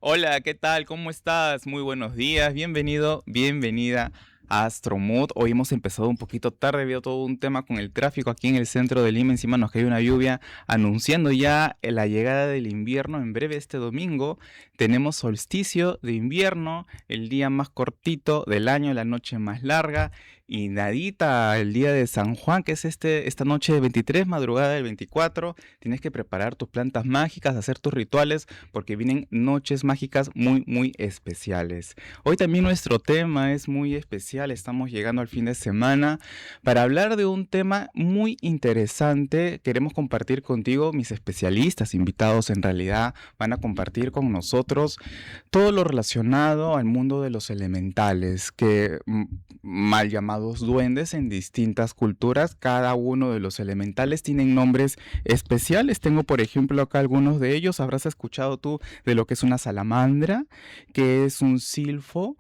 Hola, ¿qué tal? ¿Cómo estás? Muy buenos días. Bienvenido, bienvenida a Astromood. Hoy hemos empezado un poquito tarde, debido a todo un tema con el tráfico aquí en el centro de Lima. Encima nos cayó una lluvia anunciando ya la llegada del invierno. En breve este domingo tenemos solsticio de invierno, el día más cortito del año, la noche más larga. Y nadita, el día de San Juan, que es esta noche de 23, madrugada del 24, tienes que preparar tus plantas mágicas, hacer tus rituales, porque vienen noches mágicas muy, muy especiales. Hoy también nuestro tema es muy especial, estamos llegando al fin de semana para hablar de un tema muy interesante. Queremos compartir contigo, mis especialistas, invitados en realidad, van a compartir con nosotros todo lo relacionado al mundo de los elementales, que mal llamados duendes en distintas culturas. Cada uno de los elementales tienen nombres especiales. Tengo, por ejemplo, acá algunos de ellos. Habrás escuchado tú de lo que es una salamandra, que es un silfo,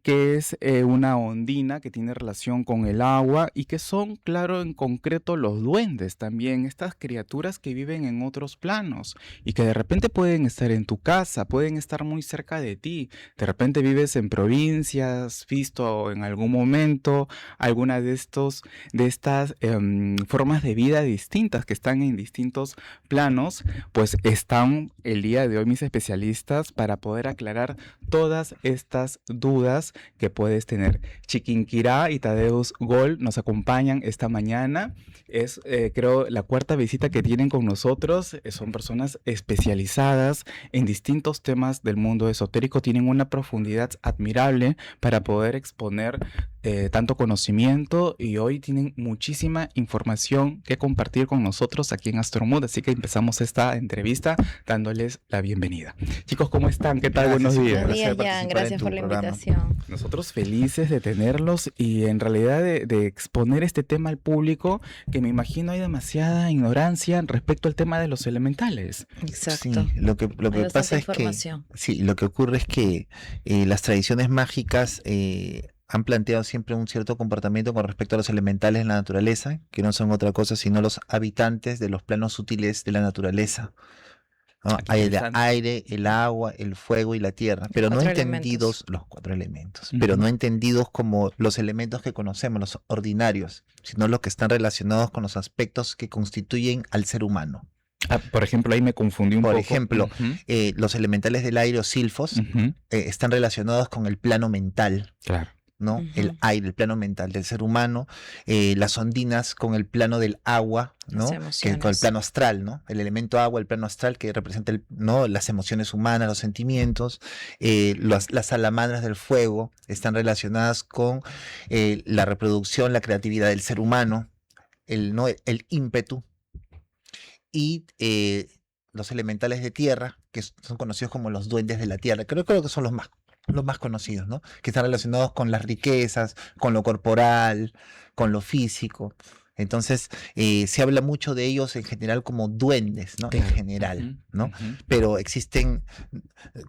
que es una ondina que tiene relación con el agua y que son, claro, en concreto los duendes también, estas criaturas que viven en otros planos y que de repente pueden estar en tu casa, pueden estar muy cerca de ti. De repente vives en provincias, visto en algún momento alguna de estas formas de vida distintas que están en distintos planos, pues están el día de hoy mis especialistas para poder aclarar todas estas dudas que puedes tener. Chiquinquirá y Tadeus Gol nos acompañan esta mañana. Es, creo, la cuarta visita que tienen con nosotros. Son personas especializadas en distintos temas del mundo esotérico. Tienen una profundidad admirable para poder exponer tanto conocimiento, y hoy tienen muchísima información que compartir con nosotros aquí en Astromood. Así que empezamos esta entrevista dándoles la bienvenida. Chicos, ¿cómo están? ¿Qué tal? Gracias, Buenos días. un Buenos placer días, Jan. participar en Gracias tu por la programa. invitación. Nosotros felices de tenerlos y en realidad de exponer este tema al público, que me imagino hay demasiada ignorancia respecto al tema de los elementales. Sí, Exacto. lo que Hay pasa bastante es que, información. sí, lo que ocurre es que las tradiciones mágicas han planteado siempre un cierto comportamiento con respecto a los elementales en la naturaleza, que no son otra cosa sino los habitantes de los planos sutiles de la naturaleza, ¿no? Qué Hay el interesante. aire, el agua, el fuego y la tierra, pero no Cuatro entendidos elementos. los cuatro elementos, Ujú. pero no entendidos como los elementos que conocemos, los ordinarios, sino los que están relacionados con los aspectos que constituyen al ser humano. Por ejemplo, ahí me confundí un Por poco. ejemplo, Ujú, los elementales del aire o silfos ujú, están relacionados con el plano mental, claro. ¿no? El Ujú. aire, el plano mental del ser humano, las ondinas con el plano del agua, Las ¿no? Que con el emociones. plano astral, ¿no? El elemento agua, el plano astral que representa ¿no? las emociones humanas, los sentimientos. Las salamandras del fuego están relacionadas con la reproducción, la creatividad del ser humano, ¿no? El ímpetu. Y los elementales de tierra, que son conocidos como los duendes de la tierra. Creo que son los más conocidos, ¿no? Que están relacionados con las riquezas, con lo corporal, con lo físico. Entonces, se habla mucho de ellos en general como duendes, ¿no? En Claro. general, Ujú, ¿no? ujú. Pero existen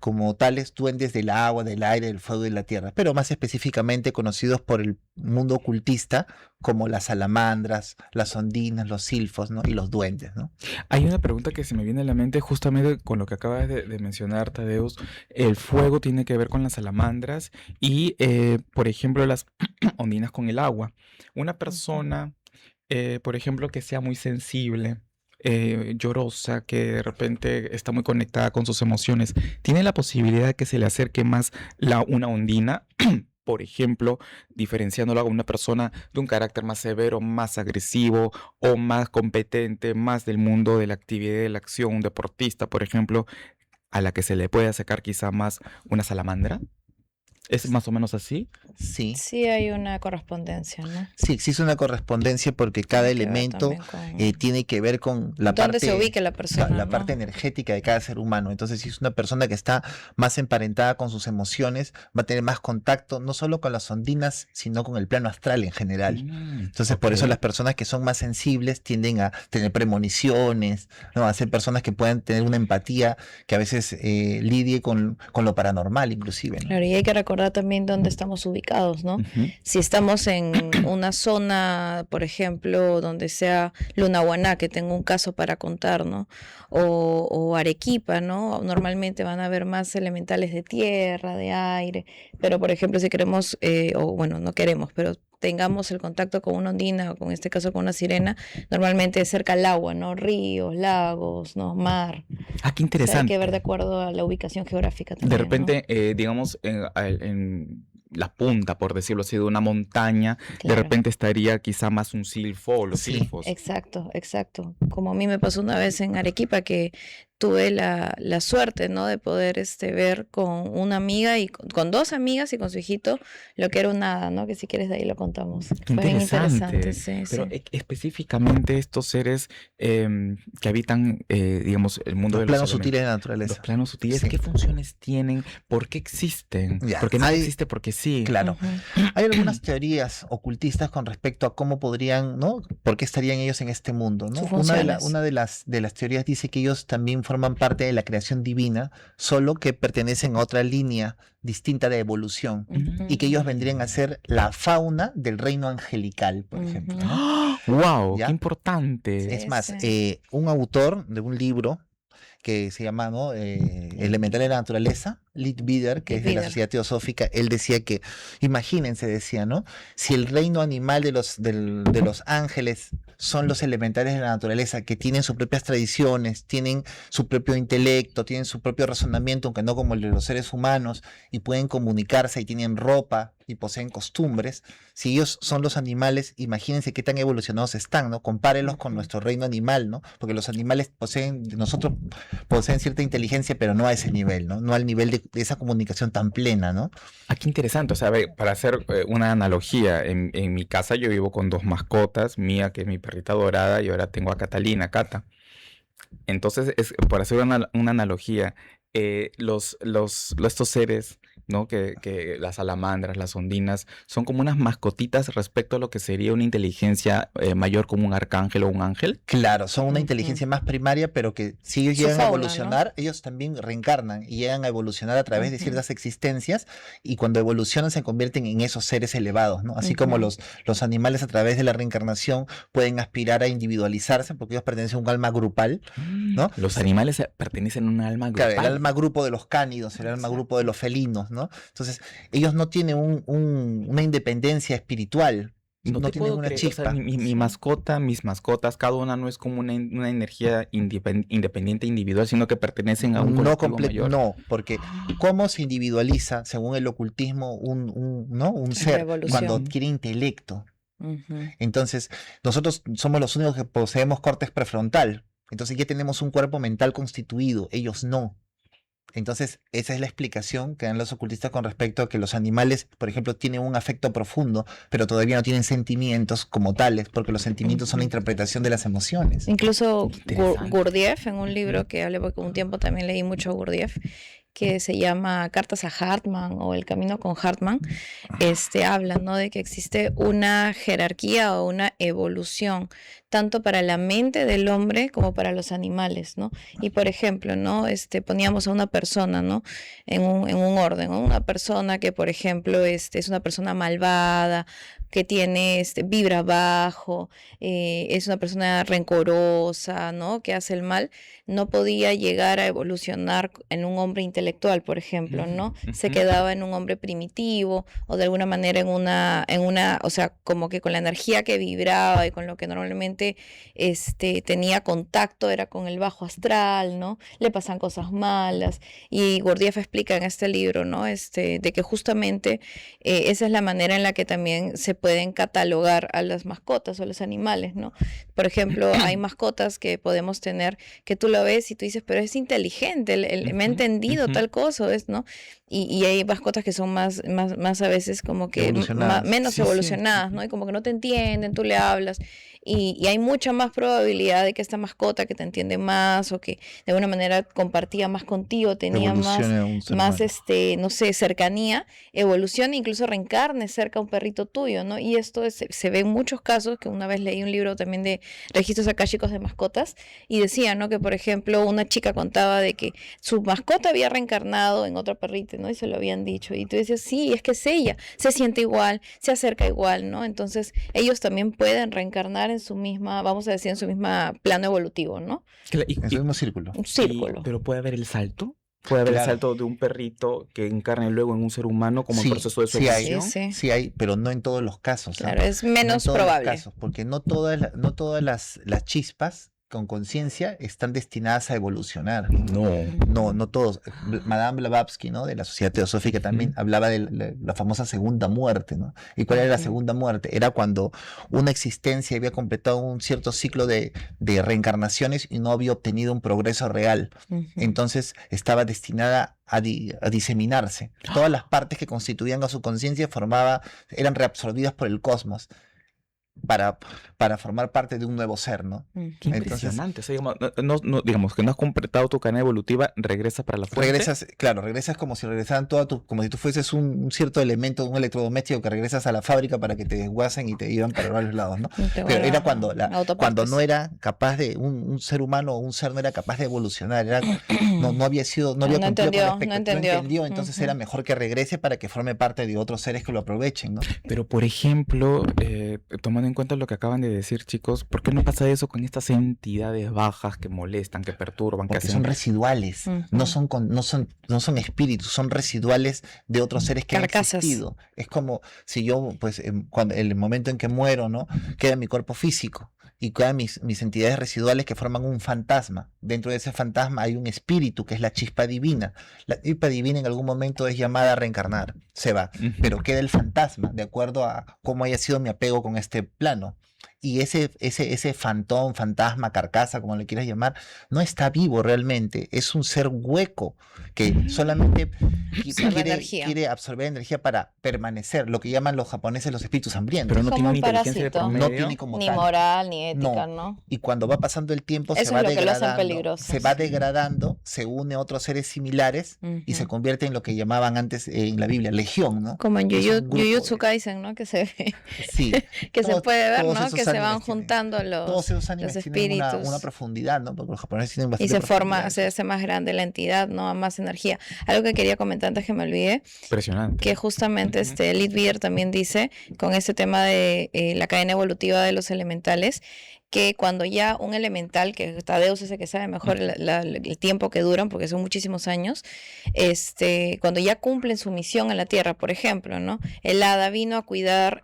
como tales duendes del agua, del aire, del fuego y de la tierra, pero más específicamente conocidos por el mundo ocultista como las salamandras, las ondinas, los silfos, ¿no? Y los duendes, ¿no? Hay una pregunta que se me viene a la mente justamente con lo que acabas de mencionar, Tadeus. El fuego tiene que ver con las salamandras y, por ejemplo, las ondinas con el agua. Una Ujú. persona, por ejemplo, que sea muy sensible, llorosa, que de repente está muy conectada con sus emociones, ¿tiene la posibilidad de que se le acerque más una ondina? Por ejemplo, diferenciándola a una persona de un carácter más severo, más agresivo o más competente, más del mundo de la actividad y de la acción, un deportista, por ejemplo, a la que se le puede sacar quizá más una salamandra. ¿Es más o menos así? Sí, Sí hay una correspondencia, ¿no? sí existe una correspondencia porque cada Tiene que ver elemento también con tiene que ver con la dónde se parte, ubique la persona, la parte ¿no? energética de cada ser humano. Entonces, si es una persona que está más emparentada con sus emociones, va a tener más contacto no solo con las ondinas, sino con el plano astral en general. Entonces, por eso Ok. las personas que son más sensibles tienden a tener premoniciones, ¿no? A ser personas que puedan tener una empatía que a veces lidie con lo paranormal, inclusive, ¿no? Claro, y hay que recordar también dónde estamos ubicados, ¿no? Ujú. Si estamos en una zona, por ejemplo, donde sea Lunahuaná, que tengo un caso para contar, ¿no? O Arequipa, ¿no? Normalmente van a haber más elementales de tierra, de aire, pero por ejemplo, si queremos, o bueno, no queremos, pero tengamos el contacto con una ondina o con este caso con una sirena, normalmente es cerca al agua, ¿no? Ríos, lagos, ¿no? Mar. Ah, qué O sea, hay que ver de interesante. acuerdo a la ubicación geográfica De también, ¿no? repente, digamos, en la punta, por decirlo así, de una montaña, de Claro. repente estaría quizá más un silfo o los Sí, silfos. Exacto, exacto. Como a mí me pasó una vez en Arequipa que tuve la suerte, ¿no? De poder ver con una amiga y con dos amigas y con su hijito lo que era un hada, ¿no? Que si quieres de ahí lo contamos. Qué Fue bien interesante, interesante. sí, Pero sí. específicamente estos seres que habitan, digamos, el mundo los de los planos sutiles de la los naturaleza. planos sutiles, Sí. ¿qué funciones tienen? ¿Por qué existen? Ya, Porque no hay- existe porque sí. Claro. Ujú. Hay algunas teorías ocultistas con respecto a cómo podrían, ¿no? ¿Por qué estarían ellos en este mundo, ¿no? Sus funciones. Una de las teorías dice que ellos también forman parte de la creación divina, solo que pertenecen a otra línea distinta de evolución y que ellos vendrían a ser la fauna del reino angelical, por ejemplo, Ujú. ¿no? ¡Ah! ¡Wow! ¡Qué ¿Ya? importante! Es Sí, más, sí. un autor de un libro que se llama, ¿no? Elemental de la Naturaleza, Leadbeater, que es de la Leadbeater. Sociedad Teosófica, él decía que, imagínense, decía, ¿no? Si el reino animal de los ángeles son los elementales de la naturaleza, que tienen sus propias tradiciones, tienen su propio intelecto, tienen su propio razonamiento, aunque no como el de los seres humanos, y pueden comunicarse y tienen ropa y poseen costumbres, si ellos son los animales, imagínense qué tan evolucionados están, ¿no? Compárenlos con Ujú. nuestro reino animal, ¿no? Porque los animales nosotros poseen cierta inteligencia, pero no a ese nivel, ¿no? No al nivel de esa comunicación tan plena, ¿no? Ah, qué interesante. O sea, ve, para hacer una analogía, en mi casa yo vivo con dos mascotas, mía que es mi perrita dorada y ahora tengo a Catalina, Cata. Entonces, por hacer una analogía, estos seres, ¿no? Que las salamandras, las ondinas, son como unas mascotitas respecto a lo que sería una inteligencia mayor como un arcángel o un ángel. Claro, son una Ujú. inteligencia más primaria, pero que si ellos Su llegan a fauna, ¿no? evolucionar, ellos también reencarnan y llegan a evolucionar a través de Ujú. ciertas existencias y cuando evolucionan se convierten en esos seres elevados, ¿no? Así como Ujú. los animales a través de la reencarnación pueden aspirar a individualizarse porque ellos pertenecen a un alma grupal, ¿no? Los animales pertenecen a un alma Claro, el grupal. alma grupo de los cánidos, el alma grupo de Exacto. los felinos, ¿no? Entonces, ellos no tienen una independencia espiritual, No no te tienen puedo una creer, o sea, chispa. mi Sí. mascota, mis mascotas, cada una no es como una energía independiente individual, sino que pertenecen a un colectivo mayor. No, porque ¿cómo se individualiza, según el ocultismo, ¿no? un La ser cuando evolución. adquiere intelecto? Ujú. Entonces, nosotros somos los únicos que poseemos córtex prefrontal. Entonces ya tenemos un cuerpo mental constituido, ellos no. Entonces, esa es la explicación que dan los ocultistas con respecto a que los animales, por ejemplo, tienen un afecto profundo, pero todavía no tienen sentimientos como tales, porque los sentimientos son la Ujú. interpretación de las emociones. Incluso Interesante. Gurdjieff, en un libro que hablé porque un tiempo también leí mucho a Gurdjieff, que se llama Cartas a Hartman o El Camino con Hartman, habla, ¿no? De que existe una jerarquía o una evolución, tanto para la mente del hombre como para los animales, ¿no? Y por ejemplo, ¿no? Poníamos a una persona, ¿no? En un orden, ¿no? Una persona que, por ejemplo, es una persona malvada, que tiene, vibra bajo, es una persona rencorosa, ¿no? Que hace el mal, no podía llegar a evolucionar en un hombre intelectual, por ejemplo, ¿no? Se Ujú. quedaba en un hombre primitivo o de alguna manera o sea, como que con la energía que vibraba y con lo que normalmente tenía contacto era con el bajo astral, ¿no? Le pasan cosas malas y Gurdjieff explica en este libro, ¿no? De que justamente esa es la manera en la que también se pueden catalogar a las mascotas o los animales, ¿no? Por ejemplo, hay mascotas que podemos tener que tú lo ves y tú dices, pero es inteligente, me ha Ujú, entendido ujú. tal cosa, ¿ves? ¿No? Y hay mascotas que son más a veces como que Evolucionadas. menos Sí, sí. evolucionadas, ¿no? Ujú. Y como que no te entienden, tú le hablas. y hay mucha más probabilidad de que esta mascota que te entiende más o que de alguna manera compartía más contigo, tenía Evolucione un ser más humano. no sé, cercanía, evolucione, incluso reencarne cerca a un perrito tuyo, ¿no? Y esto se ve en muchos casos, que una vez leí un libro también de registros akáshicos de mascotas, y decía, ¿no? Que, por ejemplo, una chica contaba de que su mascota había reencarnado en otra perrita, ¿no? Y se lo habían dicho. Y tú decías, sí, es que es ella, se siente igual, se acerca igual, ¿no? Entonces, ellos también pueden reencarnar en su misma, vamos a decir, en su misma plano evolutivo, ¿no? En su mismo círculo. Un círculo. Pero puede haber el salto. Puede haber el Claro. salto de un perrito que encarne luego en un ser humano como Sí, el proceso de su sí hay. evolución. Sí. Sí hay, pero no en todos los casos. ¿ah? Claro, es No en menos todos los probable. casos, porque no todas las chispas con conciencia están destinadas a evolucionar. No todos. Madame Blavatsky, ¿no? De la Sociedad Teosófica también Ujú. hablaba de la famosa segunda muerte, ¿no? ¿Y cuál era la Ujú. segunda muerte? Era cuando una existencia había completado un cierto ciclo de reencarnaciones y no había obtenido un progreso real. Ujú. Entonces estaba destinada a diseminarse. Todas las partes que constituían a su conciencia eran reabsorbidas por el cosmos para formar parte de un nuevo ser, ¿no? Ujú. Qué Entonces, impresionante. O sea, digamos que no has completado tu cadena evolutiva, regresas para la fuente. regresas como si regresaran como si tú fueses un cierto elemento, un electrodoméstico que regresas a la fábrica para que te desguacen y te llevan para varios lados, ¿no? Y te Pero vuelvan era cuando autopartes. no era capaz un ser humano o un ser no era capaz de evolucionar, no había cumplido con la expectativa, no entendió, entonces Ujú. era mejor que regrese para que forme parte de otros seres que lo aprovechen, ¿no? Pero, por ejemplo, tomando en cuenta lo que acaban de decir, chicos, ¿por qué no pasa eso con estas entidades bajas que molestan, que perturban, que Porque hacen... son residuales, no Ujú. son espíritus, son residuales de otros seres que han Carcasas. existido. Es como si yo, pues, cuando el momento en que muero, ¿no? Queda mi cuerpo físico y quedan mis entidades residuales que forman un fantasma. Dentro de ese fantasma hay un espíritu que es la chispa divina. La chispa divina en algún momento es llamada a reencarnar, se va, Ujú. pero queda el fantasma de acuerdo a cómo haya sido mi apego con este plano. Y ese fantasma, carcasa, como le quieras llamar, no está vivo realmente. Es un ser hueco que solamente Absorbe energía. quiere absorber energía para permanecer, lo que llaman los japoneses los espíritus hambrientos. Pero no Como tiene un una inteligencia de por parásito. No medio. tiene como Ni tal. moral, ni ética, ¿no? Y cuando va pasando el tiempo Eso se va es lo que lo hacen degradando, peligrosos. se va degradando, se une a otros seres similares y se Ujú. convierte en lo que llamaban antes en la Biblia legión, ¿no? Como en Es un grupo Jujutsu de- Kaisen, ¿no? Que se ve, Sí, que se todos- puede ver, todos ¿no? esos Que se van animes tienen- juntando todos esos animes los tienen una espíritus. profundidad, ¿no? Porque los japoneses tienen Y bastante se forma, profundidad. se hace más grande la entidad, ¿no? A más energía. Algo que quería comentar antes que me olvide, Impresionante. que justamente Ujú. Lidbeer también dice con ese tema de la cadena evolutiva de los elementales, que cuando ya un elemental, que Tadeusz es el que sabe mejor el tiempo que duran, porque son muchísimos años, cuando ya cumplen su misión en la Tierra, por ejemplo, ¿no? El hada vino a cuidar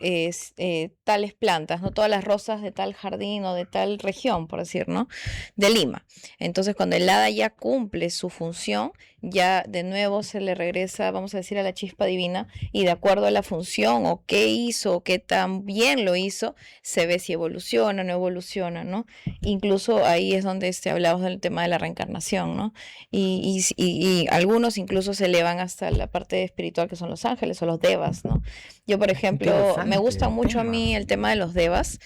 tales plantas, ¿no? Todas las rosas de tal jardín o de tal región, por decir, ¿no? De Lima. Entonces, cuando el hada ya cumple su función, ya de nuevo se le regresa, vamos a decir, a la chispa divina, y de acuerdo a la función o qué hizo o qué tan bien lo hizo, se ve si evoluciona o no evoluciona, ¿no? Incluso ahí es donde hablamos del tema de la reencarnación, ¿no? Y algunos incluso se elevan hasta la parte espiritual, que son los ángeles o los devas, ¿no? Yo, por ejemplo, me gusta Interesante mucho a tema. mí el tema de los devas,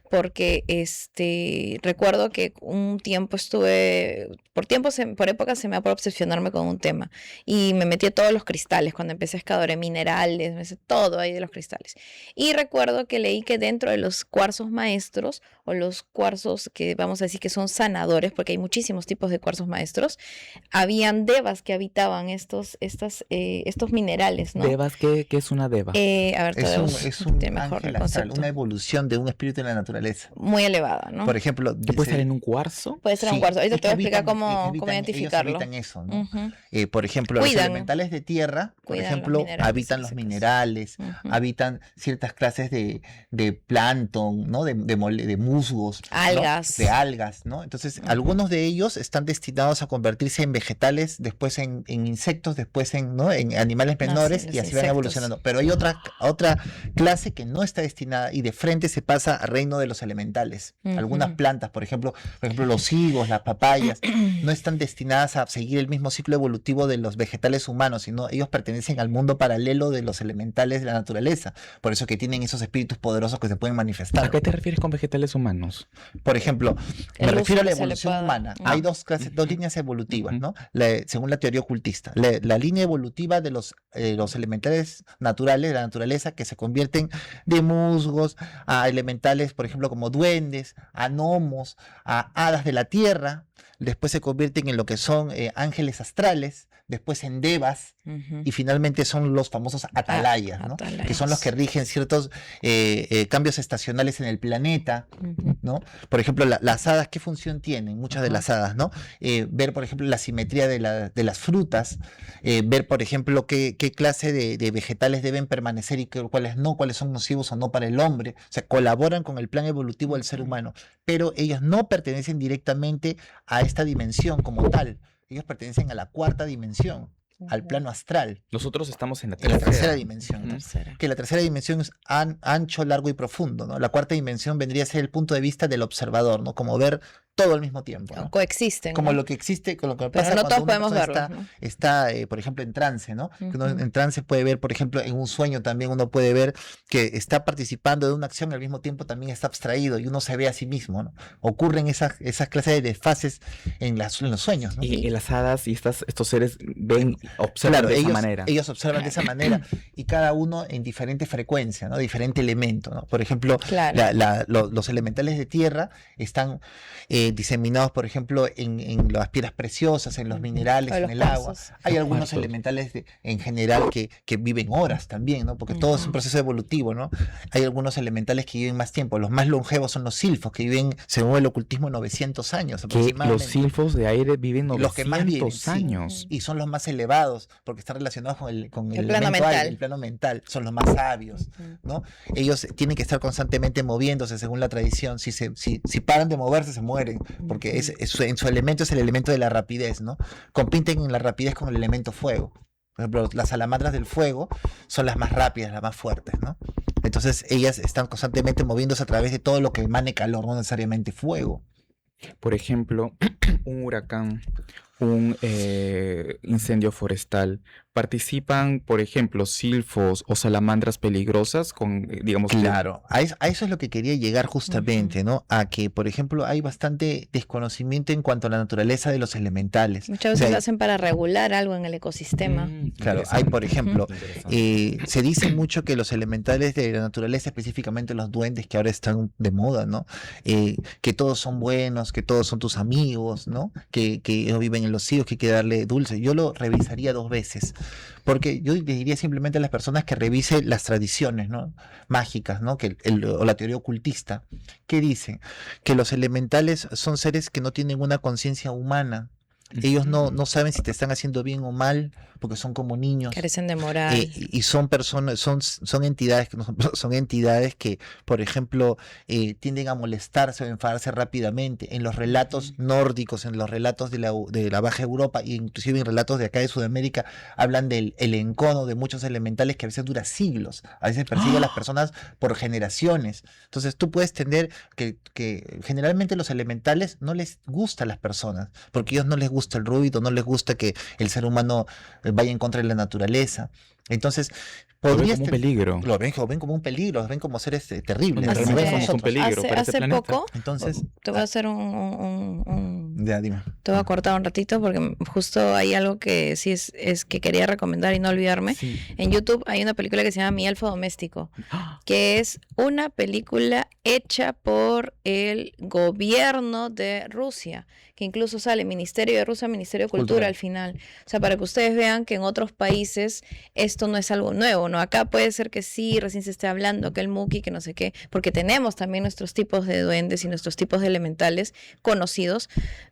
porque recuerdo que un tiempo estuve, por épocas se me ha por obsesionarme con un tema, y me metí a todos los cristales, cuando empecé a escadore minerales, me sé todo ahí de los cristales. Y recuerdo que leí que dentro de los cuarzos maestros, o los cuarzos que vamos a decir que son sanadores, porque hay muchísimos tipos de cuarzos maestros, habían devas que habitaban estos minerales, ¿no? ¿Devas? ¿Qué es una deva? A ver, Tadeusz Es un tiene mejor ángel el astral, concepto. una evolución de un espíritu en la naturaleza. Muy elevada, ¿no? Por ejemplo, ¿Que puede dice- estar en un cuarzo? Puede ser un sí, cuarzo. Ahorita es te que voy a explicar habitan- cómo ellos identificarlo. habitan eso, ¿no? Ujú. Por ejemplo, los Cuidan. elementales de tierra, por Cuidan los ejemplo, minerales, habitan en los ese caso. minerales, Ujú. habitan ciertas clases de plancton, ¿no? De musgos, ¿no? Algas. De algas, ¿no? Entonces, Ujú. algunos de ellos están destinados a convertirse en vegetales, después en insectos, después ¿no? en animales menores, sí, y los así van insectos. evolucionando. Pero hay otra clase que no está destinada y de frente se pasa al reino de los elementales. Algunas Ujú. plantas, por ejemplo, los higos, las papayas, no están destinadas a seguir el mismo ciclo evolutivo de los vegetales humanos, sino ellos pertenecen al mundo paralelo de los elementales de la naturaleza. Por eso que tienen esos espíritus poderosos que se pueden ¿A manifestar. qué te refieres con vegetales humanos? Por ejemplo, me El refiero a la uso que se le evolución puede dar. humana. Hay dos clases, dos líneas evolutivas, Ujú. ¿no? Según la teoría ocultista. La línea evolutiva de los elementales naturales de la naturaleza que se convierten de musgos a elementales, por ejemplo, como duendes, a gnomos, a hadas de la tierra. Después se convierten en lo que son ángeles astrales, después en devas, Ujú. y finalmente son los famosos atalayas, ¿no? Que son los que Atalayas. rigen ciertos cambios estacionales en el planeta, Ujú. ¿no? Por ejemplo, las hadas, ¿qué función tienen? Muchas de Ajá. las hadas, ¿no? Ver, por ejemplo, la simetría de las frutas, ver, por ejemplo, qué clase de vegetales deben permanecer y cuáles no, cuáles son nocivos o no para el hombre. O sea, colaboran con el plan evolutivo del ser Ujú. humano, pero ellos no pertenecen directamente a esta dimensión como tal. Ellos pertenecen a la cuarta dimensión, al Ujú. plano astral, Nosotros estamos en la en la tercera tercera. dimensión, ¿no? Ujú. Tercera. Que la tercera dimensión es ancho, largo y profundo, ¿no? La cuarta dimensión vendría a ser el punto de vista del observador, ¿no? Como ver todo al mismo tiempo, O ¿no? coexisten, Como ¿no? lo que existe, con lo que Pero pasa no cuando todos una podemos persona verlos, ¿no? está por ejemplo, en trance, ¿no? Que uno Ujú. en trance puede ver, por ejemplo, en un sueño también uno puede ver que está participando de una acción y al mismo tiempo también está abstraído y uno se ve a sí mismo, ¿no? Ocurren esas clases de desfases en los sueños, ¿no? Y las hadas y estos seres ven, observan Claro, de esa manera. ellos observan de esa manera y cada uno en diferente frecuencia, ¿no? Diferente elemento, ¿no? Por ejemplo, Claro. los elementales de tierra están diseminados, por ejemplo, en las piedras preciosas, en los Ujú. minerales, O en los el agua. cuarzos. Hay algunos Cuarzos. elementales en general que viven horas también, ¿no? Porque todo es un Ujú. proceso evolutivo, ¿no? Hay algunos elementales que viven más tiempo. Los más longevos son los silfos, que viven, según el ocultismo, 900 años Que los aproximadamente. silfos de aire viven Los que más viven, 900 sí. años. Y son los más elevados porque están relacionados con el El plano elemento aire, mental. el plano mental, son los más sabios, Ujú. ¿no? Ellos tienen que estar constantemente moviéndose según la tradición. Si paran de moverse, se mueren, porque Ujú. en su elemento es el elemento de la rapidez, ¿no? Compiten en la rapidez con el elemento fuego. Por ejemplo, las salamandras del fuego son las más rápidas, las más fuertes, ¿no? Entonces ellas están constantemente moviéndose a través de todo lo que emane calor, no necesariamente fuego. Por ejemplo, un huracán, un incendio forestal. ¿Participan, por ejemplo, silfos o salamandras peligrosas con, digamos, Claro, a eso es lo que quería llegar justamente, ¿no? A que, por ejemplo, hay bastante desconocimiento en cuanto a la naturaleza de los elementales. Muchas O veces sea, lo hacen para regular algo en el ecosistema. claro, hay, por ejemplo, Interesante. se dice mucho que los elementales de la naturaleza, específicamente los duendes que ahora están de moda, ¿no? Que todos son buenos, que todos son tus amigos, ¿no? Que ellos viven en los higos, que hay que darle dulce. Yo lo revisaría 2 veces, porque yo le diría simplemente a las personas que revisen las tradiciones, ¿no? Mágicas, ¿no? O la teoría ocultista, que dice que los elementales son seres que no tienen una conciencia humana. Ellos no saben si te están haciendo bien o mal, porque son como niños. Carecen de moral. Y son personas, son entidades son entidades que, por ejemplo, tienden a molestarse o enfadarse rápidamente. En los relatos nórdicos, en los relatos de la Baja Europa, e inclusive en relatos de acá de Sudamérica, hablan del el encono de muchos elementales que a veces dura siglos, a veces persigue a las personas por generaciones. Entonces tú puedes entender que generalmente los elementales no les gusta a las personas, porque a ellos no les gusta el ruido, no les gusta que el ser humano vaya en contra de la naturaleza. Entonces, Lo ven podrías como un peligro. lo ven como un peligro, los ven como seres terribles. Bueno, como realmente ven somos un nosotros. peligro para este hace planeta. poco, Entonces, te voy a hacer un ya dime. te voy a cortar un ratito porque justo hay algo que sí es que quería recomendar y no olvidarme. Sí. En YouTube hay una película que se llama Mi Elfo Doméstico, ¡Ah! que es una película hecha por el gobierno de Rusia, que incluso sale Ministerio de Rusia, Ministerio de Cultura Cultural. al final. O sea, para que ustedes vean que en otros países esto no es algo nuevo, ¿no? Acá puede ser que sí, recién se esté hablando, que el Muki, que no sé qué, porque tenemos también nuestros tipos de duendes y nuestros tipos de elementales conocidos,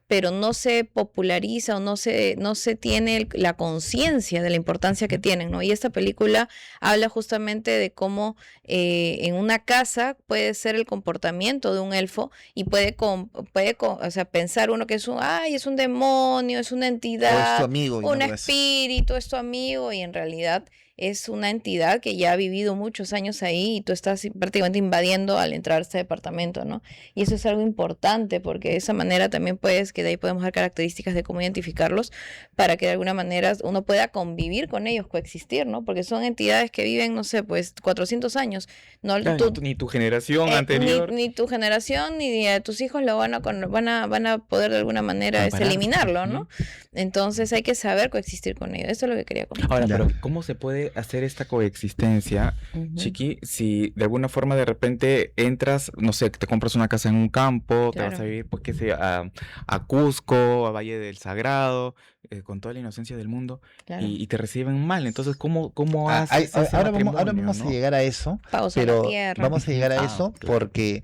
pero no se populariza o no se tiene la conciencia de la importancia que tienen, ¿no? Y esta película habla justamente de cómo en una casa puede ser el comportamiento de un elfo y o sea, pensar uno que es es un demonio, es una O es tu entidad, amigo y no un lo es. espíritu, es tu amigo, y en realidad es una entidad que ya ha vivido muchos años ahí y tú estás prácticamente invadiendo al entrar a este departamento, ¿no? Y eso es algo importante porque de esa manera también que de ahí podemos dar características de cómo identificarlos para que de alguna manera uno pueda convivir con ellos, coexistir, ¿no? Porque son entidades que viven, no sé, pues 400 años. No, Claro, ni tu generación anterior. Ni tu generación ni tus hijos lo van a poder de alguna manera eliminarlo, ¿no? Entonces hay que saber coexistir con ellos. Eso es lo que quería comentar. Ahora, pero ¿cómo se puede hacer esta coexistencia, Chiqui, si de alguna forma de repente entras, no sé, te compras una casa en un campo, te vas a vivir, pues qué sé, a Cusco, a Valle del Sagrado, con toda la inocencia del mundo, y te reciben mal? Entonces, ¿cómo haces ese ahora matrimonio, vamos ¿no? a llegar a eso, Pausa pero la tierra. vamos a llegar a eso claro. porque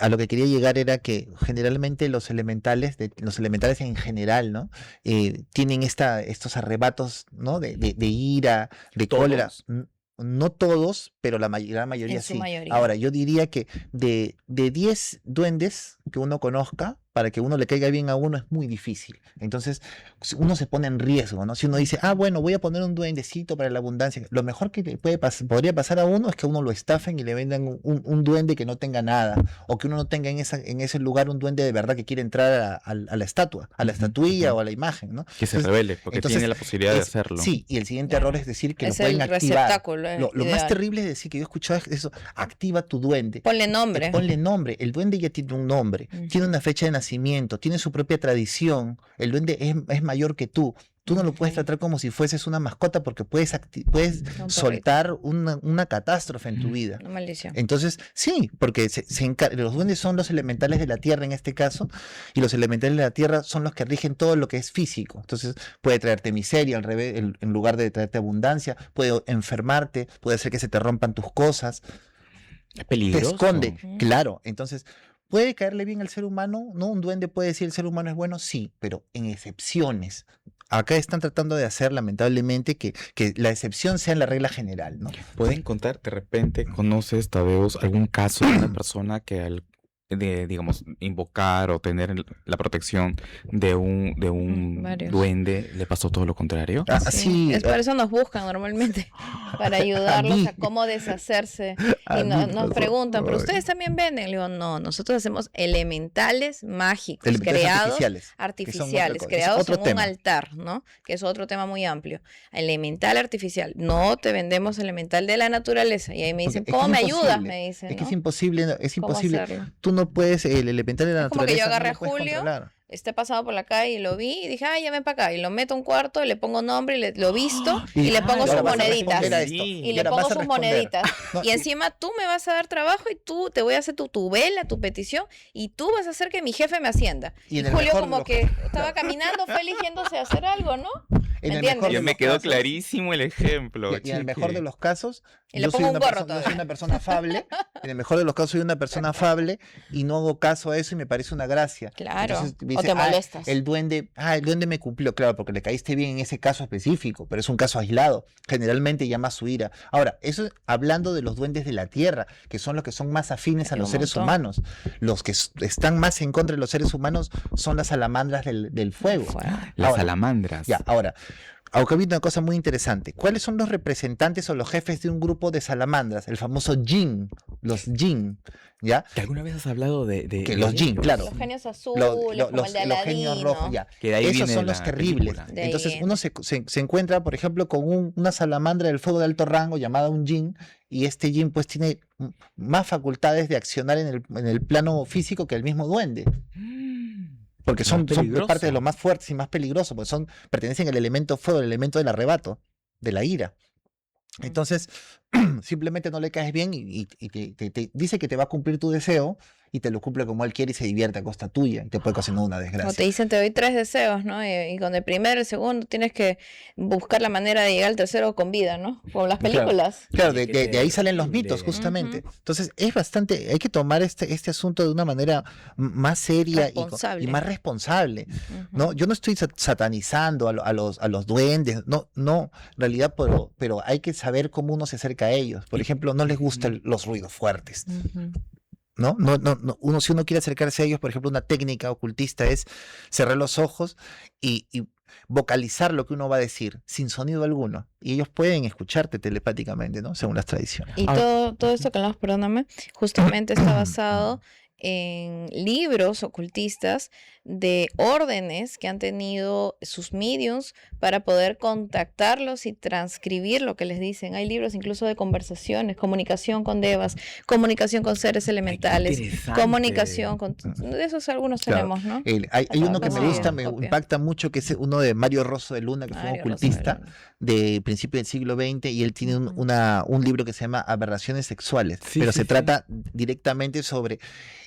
a lo que quería llegar era que generalmente los elementales en general, ¿no? Tienen estos arrebatos, ¿no? De ira, de ¿Todos? cólera. No todos, pero la mayoría En su sí. mayoría. Ahora, yo diría que de 10 duendes que uno conozca, para que uno le caiga bien a uno es muy difícil. Entonces, uno se pone en riesgo, ¿no? Si uno dice, bueno, voy a poner un duendecito para la abundancia, lo mejor que le podría pasar a uno es que a uno lo estafen y le vendan un duende que no tenga nada, o que uno no tenga en ese lugar un duende de verdad que quiere entrar a la estatua, a la estatuilla o a la imagen, ¿no? Que se revele, porque tiene la posibilidad de hacerlo. Sí, y el siguiente error es decir que Es lo pueden el activar. receptáculo, Lo más terrible es decir que yo he escuchado eso, activa tu duende. Ponle nombre. Ponle nombre. El duende ya tiene un nombre, tiene una fecha de nacimiento, tiene su propia tradición. El duende es mayor que tú. Tú no lo puedes tratar como si fueses una mascota porque puedes soltar una catástrofe en tu vida. Una maldición. Entonces, sí, porque los duendes son los elementales de la tierra en este caso, y los elementales de la tierra son los que rigen todo lo que es físico. Entonces, puede traerte miseria al revés, en lugar de traerte abundancia, puede enfermarte, puede hacer que se te rompan tus cosas. Es peligroso. Te esconde, claro. Entonces, ¿puede caerle bien al ser humano? ¿No? Un duende puede decir el ser humano es bueno, sí, pero en excepciones. Acá están tratando de hacer, lamentablemente, que la excepción sea la regla general, ¿no? ¿Pueden contar, de repente, conoces, Tadeus, algún caso de una persona que digamos, invocar o tener la protección de un duende le pasó todo lo contrario? Sí. Es por eso nos buscan normalmente, para ayudarlos a cómo deshacerse. Y nos preguntan, ¿pero ustedes también venden? Le digo, no, nosotros hacemos elementales mágicos, creados artificiales, creados en un altar, ¿no? Que es otro tema muy amplio. Elemental artificial. No te vendemos elemental de la naturaleza. Y ahí me dicen, ¿cómo me ayudas? Me dicen, es que es imposible. Tú no puedes, el elemental de la naturaleza. Como que yo agarré a Julio, controlar. esté pasado por la calle y lo vi y dije, ya ven para acá. Y lo meto a un cuarto, le pongo nombre, y lo visto y le pongo sus moneditas. Y le pongo sus moneditas. Y encima tú me vas a dar trabajo y tú te voy a hacer tu vela, tu petición, y tú vas a hacer que mi jefe me ascienda. Y Julio como que estaba caminando, fue eligiéndose a hacer algo, ¿no? Ya me quedó clarísimo el ejemplo. Y en el mejor de los casos, yo soy una persona afable. En el mejor de los casos soy una persona afable y no hago caso a eso y me parece una gracia. Claro. Entonces, dice, o te molestas. El duende me cumplió, claro, porque le caíste bien en ese caso específico, pero es un caso aislado. Generalmente llama su ira. Ahora, eso es hablando de los duendes de la tierra, que son los que son más afines a los seres humanos. Los que están más en contra de los seres humanos son las salamandras del fuego. Las salamandras. Ya, ahora, aunque ha habido una cosa muy interesante. ¿Cuáles son los representantes o los jefes de un grupo de salamandras? El famoso Jin, los Jin, ¿ya? ¿Que alguna vez has hablado de que los Jin, claro. Los genios azules, como el de Aladino. Los genios rojos, ya. Que de ahí esos son los terribles. Entonces uno se encuentra, por ejemplo, con una salamandra del fuego de alto rango llamada un Jin, y este Jin pues tiene más facultades de accionar en el plano físico que el mismo duende. Porque son parte de los más fuertes y más peligrosos, porque pertenecen al elemento fuego, el elemento del arrebato, de la ira. Entonces, simplemente no le caes bien y te dice que te va a cumplir tu deseo y te lo cumple como él quiere y se divierte a costa tuya y te puede ocasionar una desgracia. O te dicen, te doy 3 deseos, ¿no? Y con el primero y el segundo tienes que buscar la manera de llegar al tercero con vida, ¿no? Como las películas. Claro, de ahí salen los mitos, justamente. Entonces, hay que tomar este asunto de una manera más seria y más responsable, ¿no? Yo no estoy satanizando a los duendes, no, en realidad, pero hay que saber cómo uno se acerca a ellos. Por ejemplo, no les gustan los ruidos fuertes. ¿No? Si uno quiere acercarse a ellos, por ejemplo, una técnica ocultista es cerrar los ojos y vocalizar lo que uno va a decir sin sonido alguno. Y ellos pueden escucharte telepáticamente, ¿no? Según las tradiciones. Y todo esto que hablamos, perdóname, justamente está basado en libros ocultistas de órdenes que han tenido sus mediums para poder contactarlos y transcribir lo que les dicen. Hay libros incluso de conversaciones, comunicación con devas, comunicación con seres elementales, comunicación con... De esos algunos Claro. tenemos, ¿no? Hay uno que Acá me sí, gusta, me copia. impacta mucho, que es uno de Mario Rosso de Luna, que fue un Mario Rosso de ocultista Luna. de principio del siglo XX, y él tiene Ujú. un libro que se llama Aberraciones Sexuales, Sí, pero sí, se sí. trata directamente sobre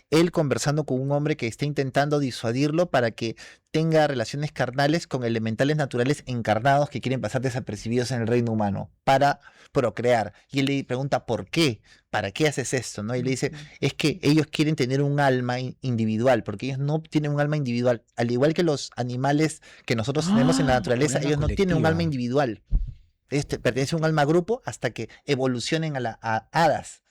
él conversando con un hombre que está intentando disuadirlo para que tenga relaciones carnales con elementales naturales encarnados que quieren pasar desapercibidos en el reino humano para procrear. Y él le pregunta, ¿por qué? ¿Para qué haces esto? ¿No? Y le dice, es que ellos quieren tener un alma individual, porque ellos no tienen un alma individual. Al igual que los animales que nosotros tenemos en la Un naturaleza, alma ellos no tienen un alma colectiva. individual. Pertenece a un alma grupo hasta que evolucionen a hadas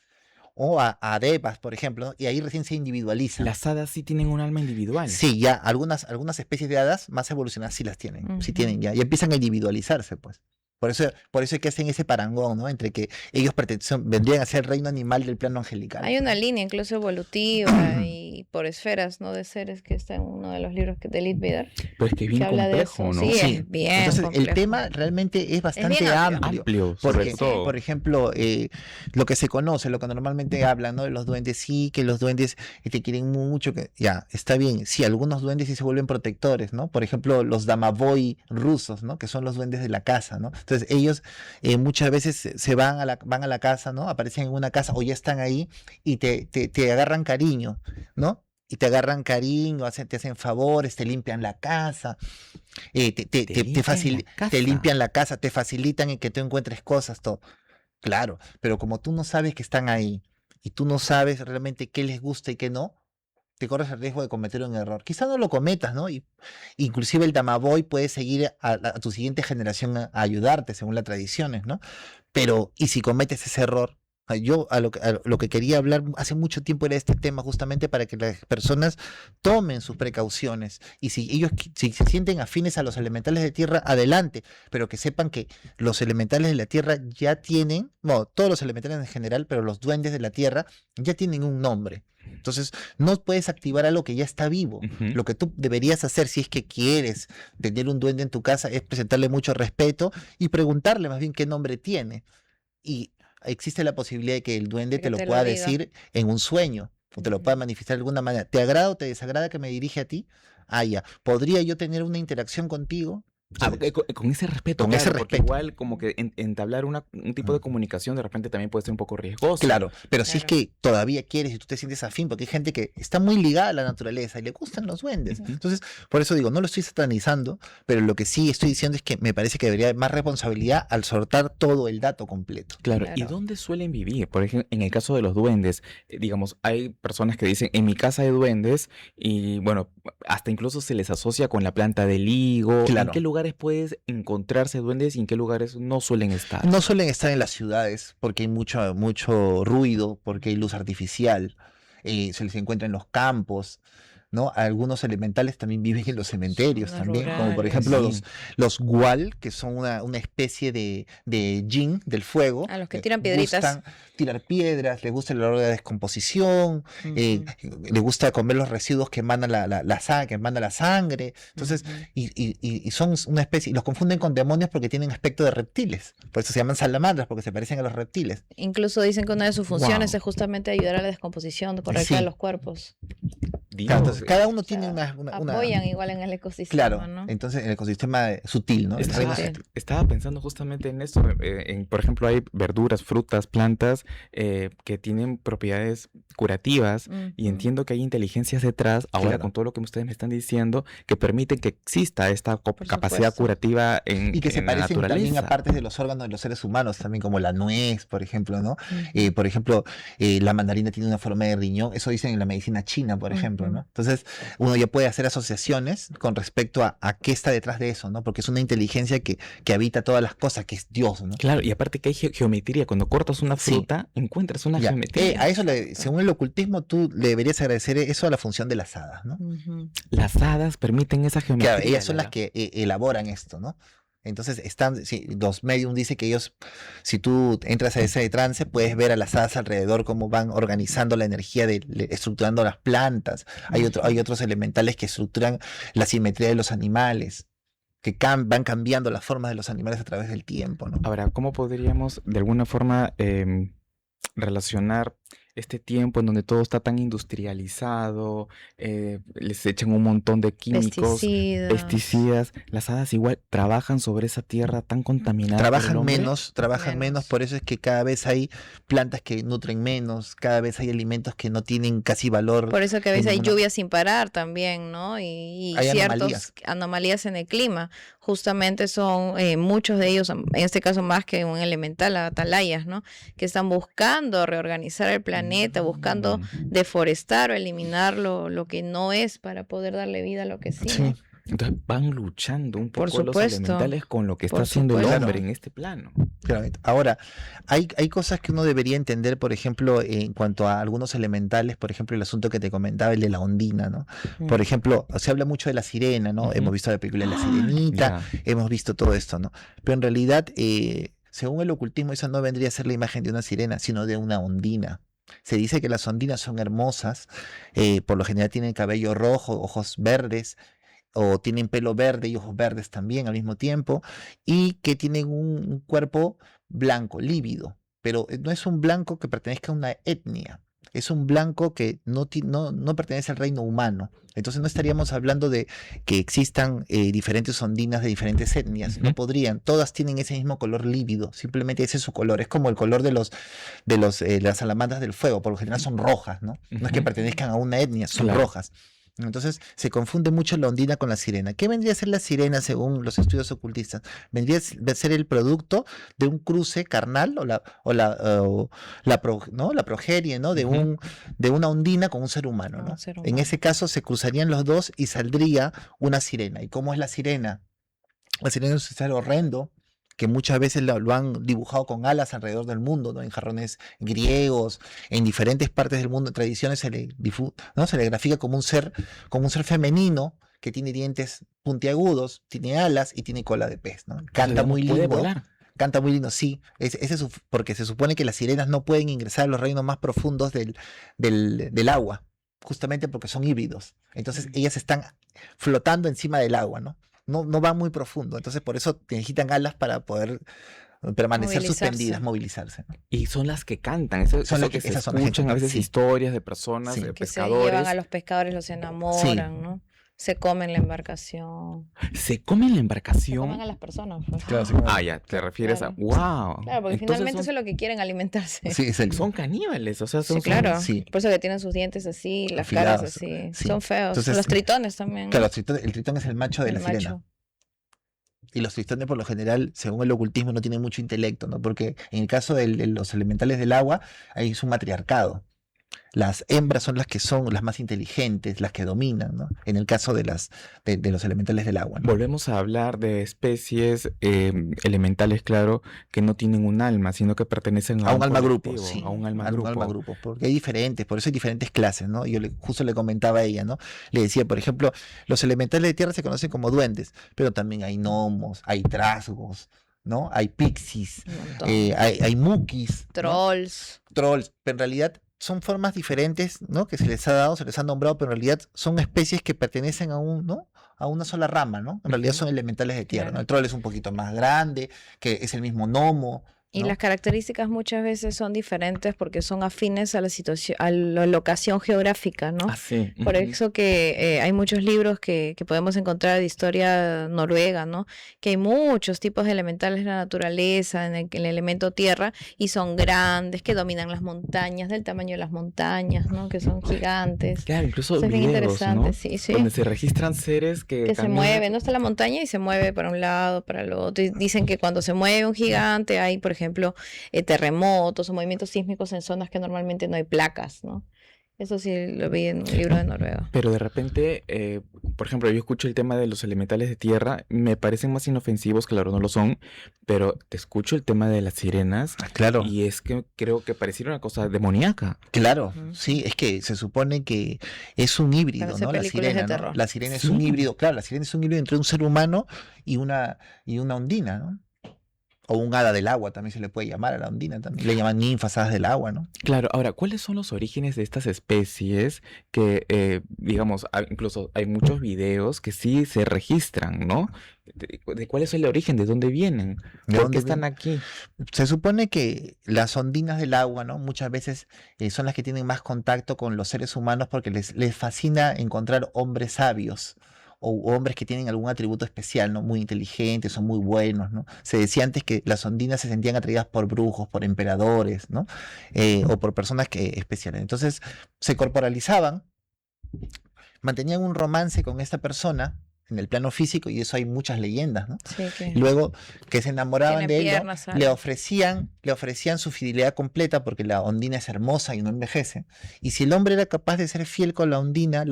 o a devas, por ejemplo, ¿no? Y ahí recién se individualizan. Las hadas sí tienen un alma individual. Sí, ya algunas especies de hadas más evolucionadas sí las tienen, sí Ujú. tienen ya, y empiezan a individualizarse, pues. Por eso es que hacen ese parangón, ¿no? Entre que ellos vendrían a ser el reino animal del plano angelical. Hay una línea incluso evolutiva y por esferas, ¿no? De seres que está en uno de los libros de Elite Vidar, Pero es que es que bien habla de complejo, eso. ¿no? Sí, Sí. es bien Entonces, el complejo. tema realmente es bastante bien amplio. amplio. Amplio, sobre Porque, todo. por ejemplo, lo que se conoce, lo que normalmente hablan, ¿no? De los duendes, sí, que los duendes te quieren mucho, que ya, está bien. Sí, algunos duendes sí se vuelven protectores, ¿no? Por ejemplo, los Damaboy rusos, ¿no? Que son los duendes de la casa, ¿no? Entonces, ellos muchas veces se van a la casa, ¿no? Aparecen en una casa o ya están ahí y te agarran cariño, ¿no? Y te agarran cariño, te hacen favores, te limpian la casa, te limpian la casa, te facilitan en que tú encuentres cosas, todo. Claro, pero como tú no sabes que están ahí y tú no sabes realmente qué les gusta y qué no, te corres el riesgo de cometer un error. Quizá no lo cometas, ¿no? Y inclusive el Damaboy puede seguir a tu siguiente generación a ayudarte según las tradiciones, ¿no? Pero, ¿y si cometes ese error? Yo a lo que quería hablar hace mucho tiempo era este tema justamente para que las personas tomen sus precauciones y si ellos si se sienten afines a los elementales de tierra, adelante, pero que sepan que los elementales de la tierra ya tienen, bueno, todos los elementales en general, pero los duendes de la tierra ya tienen un nombre. Entonces, no puedes activar algo que ya está vivo. Ujú. Lo que tú deberías hacer si es que quieres tener un duende en tu casa es presentarle mucho respeto y preguntarle más bien qué nombre tiene. Y existe la posibilidad de que el duende De que te lo te lo pueda diga. decir en un sueño o te lo pueda manifestar de alguna manera. ¿Te agrada o te desagrada que me dirige a ti? Ah, ya. ¿Podría yo tener una interacción contigo? Con ese respeto, Con ese claro, porque respeto. igual como que entablar un tipo de comunicación de repente también puede ser un poco riesgoso. Claro, pero si es Claro. que todavía quieres y tú te sientes afín, porque hay gente que está muy ligada a la naturaleza y le gustan los duendes. Ujú. Entonces, por eso digo, no lo estoy satanizando, pero lo que sí estoy diciendo es que me parece que debería haber más responsabilidad al soltar todo el dato completo. Claro, ¿y Claro. dónde suelen vivir? Por ejemplo, en el caso de los duendes, digamos, hay personas que dicen, en mi casa hay duendes, y bueno, hasta incluso se les asocia con la planta del higo. ¿En Claro. qué lugares puedes encontrarse duendes y en qué lugares no suelen estar? No suelen estar en las ciudades porque hay mucho ruido, porque hay luz artificial, se les encuentra en los campos, ¿no? Algunos elementales también viven en los cementerios Zonas también, como por rurales. ejemplo Sí. los Gual, que son una especie de jinn del fuego. A los que que tiran piedritas. gustan tirar piedras, les gusta el olor de descomposición, les gusta comer los residuos que emana que emana la sangre. Entonces, y son una especie, y los confunden con demonios porque tienen aspecto de reptiles. Por eso se llaman salamandras, porque se parecen a los reptiles. Incluso dicen que una de sus funciones Wow. es justamente ayudar a la descomposición correcta de Sí. los cuerpos. Claro, entonces, cada uno O tiene sea, una apoyan igual en el ecosistema, claro, ¿no? entonces el ecosistema sutil, ¿no? El Estaba, reino Sí. sutil. estaba pensando justamente en esto. Por ejemplo, hay verduras, frutas, plantas que tienen propiedades curativas y Ujú. entiendo que hay inteligencias detrás, ahora Claro. con todo lo que ustedes me están diciendo, que permiten que exista esta Por capacidad supuesto. curativa Y que se en la parecen también a naturaleza. partes de los órganos de los seres humanos, también como la nuez, por ejemplo, ¿no? Ujú. Por ejemplo, la mandarina tiene una forma de riñón, eso dicen en la medicina china, por ejemplo, ejemplo, ¿no? Entonces, uno ya puede hacer asociaciones con respecto a qué está detrás de eso, ¿no? Porque es una inteligencia que habita todas las cosas, que es Dios, ¿no? Claro, y aparte que hay geometría. Cuando cortas una Sí. fruta, encuentras una Ya, geometría. a eso, Exacto. según el ocultismo, tú le deberías agradecer eso a la función de las hadas, ¿no? Ujú. Las hadas permiten esa geometría. Claro, ellas son las Lala. que elaboran esto, ¿no? Entonces, los medium dicen que ellos, si tú entras a ese trance, puedes ver a las hadas alrededor cómo van organizando la energía, estructurando las plantas. Hay otros elementales que estructuran la simetría de los animales, que van cambiando las formas de los animales a través del tiempo, ¿no? Ahora, ¿cómo podríamos de alguna forma relacionar este tiempo en donde todo está tan industrializado, les echan un montón de químicos, Pesticidas. pesticidas? Las hadas igual trabajan sobre esa tierra tan contaminada por el Trabajan hombre. trabajan menos, por eso es que cada vez hay plantas que nutren menos, cada vez hay alimentos que no tienen casi valor. Por eso que a veces hay ninguna- lluvias sin parar también, ¿no? Y Hay ciertas anomalías. anomalías en el clima. Justamente son muchos de ellos, en este caso más que un elemental, atalayas, ¿no? Que están buscando reorganizar el planeta, buscando deforestar o eliminar lo que no es para poder darle vida a lo que sí, Sí. ¿no? Entonces van luchando un Por poco los supuesto. elementales con lo que está Por haciendo el supuesto. hombre en este plano. Claramente. Ahora, hay cosas que uno debería entender, por ejemplo, en cuanto a algunos elementales, por ejemplo, el asunto que te comentaba, el de la ondina, ¿no? Por ejemplo, se habla mucho de la sirena, ¿no? Ujú. Hemos visto la película de La Sirenita, Ya. hemos visto todo esto, ¿no? Pero en realidad, según el ocultismo, esa no vendría a ser la imagen de una sirena, sino de una ondina. Se dice que las ondinas son hermosas, por lo general tienen cabello rojo, ojos verdes, o tienen pelo verde y ojos verdes también al mismo tiempo, y que tienen un cuerpo blanco, lívido, pero no es un blanco que pertenezca a una etnia, es un blanco que no pertenece al reino humano. Entonces no estaríamos hablando de que existan diferentes ondinas de diferentes etnias, no Ujú. podrían, todas tienen ese mismo color lívido, simplemente ese es su color, es como el color de las salamandras del fuego, por lo general son rojas, ¿no? No es que Ujú. pertenezcan a una etnia, son Claro. rojas. Entonces se confunde mucho la ondina con la sirena. ¿Qué vendría a ser la sirena según los estudios ocultistas? Vendría a ser el producto de un cruce carnal ¿no? La progenie, ¿no? Ujú. De una ondina con un ser humano, Con un ¿no? ser En humano. ese caso se cruzarían los dos y saldría una sirena. ¿Y cómo es la sirena? La sirena es un ser horrendo que muchas veces lo han dibujado con alas alrededor del mundo, ¿no? En jarrones griegos, en diferentes partes del mundo, en tradiciones ¿no? Se le grafica como un ser femenino que tiene dientes puntiagudos, tiene alas y tiene cola de pez, ¿no? Canta Digamos, muy puede lindo. volar. Canta muy lindo, sí. Porque se supone que las sirenas no pueden ingresar a los reinos más profundos del agua, justamente porque son híbridos. Entonces ellas están flotando encima del agua, ¿no? No van muy profundo. Entonces por eso necesitan alas para poder permanecer suspendidas, movilizarse, ¿no? Y son las que cantan, eso Son las que se esas son las que escuchan a cantan, veces sí. historias de personas, Sí. de Que se llevan a pescadores. los pescadores, los enamoran, ¿no? Se comen la embarcación. ¿Se comen la Se embarcación? comen a las personas, pues. Ah, ya, te refieres a... Claro. ¡Wow! Claro, porque Entonces finalmente eso es lo que quieren alimentarse. Sí, son caníbales, o sea, Sí, son... claro. sí. Por eso que tienen sus dientes así, las Afilados, caras así. sí. Son feos. Entonces, Los tritones también. Claro, el tritón es el macho de El la sirena. macho. Y los tritones por lo general, según el ocultismo, no tienen mucho intelecto, ¿no? Porque en el caso de los elementales del agua, ahí es un matriarcado. Las hembras son las más inteligentes, las que dominan, ¿no? En el caso de los elementales del agua, ¿no? Volvemos a hablar de especies elementales, claro, que no tienen un alma, sino que pertenecen A un alma grupo, colectivo, sí. a un alma A un grupo. alma grupo, porque hay diferentes, por eso hay diferentes clases, ¿no? Yo justo le comentaba a ella, ¿no? Le decía, por ejemplo, los elementales de tierra se conocen como duendes, pero también hay gnomos, hay trasgos, ¿no? Hay pixies, Un montón. hay mukis, ¿no? Trolls. Trolls, pero en realidad son formas diferentes, ¿no? Que se les ha dado, se les han nombrado, pero en realidad son especies que pertenecen ¿no? A una sola rama, ¿no? En realidad son elementales de tierra, ¿no? Claro. El troll es un poquito más grande, que es el mismo gnomo, Y ¿no? las características muchas veces son diferentes porque son afines a la situación, a la locación geográfica, ¿no? Ah, sí. Por ujú. eso que hay muchos libros que podemos encontrar de historia noruega, ¿no? Que hay muchos tipos de elementales de la naturaleza, en el elemento tierra, y son grandes, que dominan las montañas, del tamaño de las montañas, ¿no? Que son gigantes. Claro, incluso Eso es bien videos, interesante, ¿no? sí, sí. Donde se registran seres que Que se caminan- mueve, no está la montaña y se mueve para un lado, para el otro. Y dicen que cuando se mueve un gigante hay, por ejemplo, terremotos o movimientos sísmicos en zonas que normalmente no hay placas, ¿no? Eso sí lo vi en un libro de Noruega. Pero de repente, por ejemplo, yo escucho el tema de los elementales de tierra, me parecen más inofensivos, claro, no lo son, pero te escucho el tema de las sirenas Claro. y es que creo que pareciera una cosa demoníaca. Claro, Ujú. sí, es que se supone que es un híbrido, Parece ¿no? La películas de sirena, ¿no? terror. La sirena es un Sí. híbrido, claro, la sirena es un híbrido entre un ser humano y una ondina, ¿no? O un hada del agua, también se le puede llamar a la ondina, también le llaman ninfas, hadas del agua, ¿no? Claro, ahora, ¿cuáles son los orígenes de estas especies que, digamos, incluso hay muchos videos que sí se registran, ¿no? De cuál es el origen, de dónde vienen, ¿De por qué dónde están viene? aquí. Se supone que las ondinas del agua, ¿no? Muchas veces son las que tienen más contacto con los seres humanos porque les fascina encontrar hombres sabios o hombres que tienen algún atributo especial, ¿no? Muy inteligentes, son muy buenos, ¿no? Se decía antes que las ondinas se sentían atraídas por brujos, por emperadores, ¿no? O por personas especiales. Entonces se corporalizaban, mantenían un romance con esta persona en el plano físico y eso hay muchas leyendas, ¿no? Sí, que Luego que se enamoraban tienen de él, ¿no? piernas, Le alas. ofrecían su fidelidad completa porque la ondina es hermosa y no envejece. Y si el hombre era capaz de ser fiel con la ondina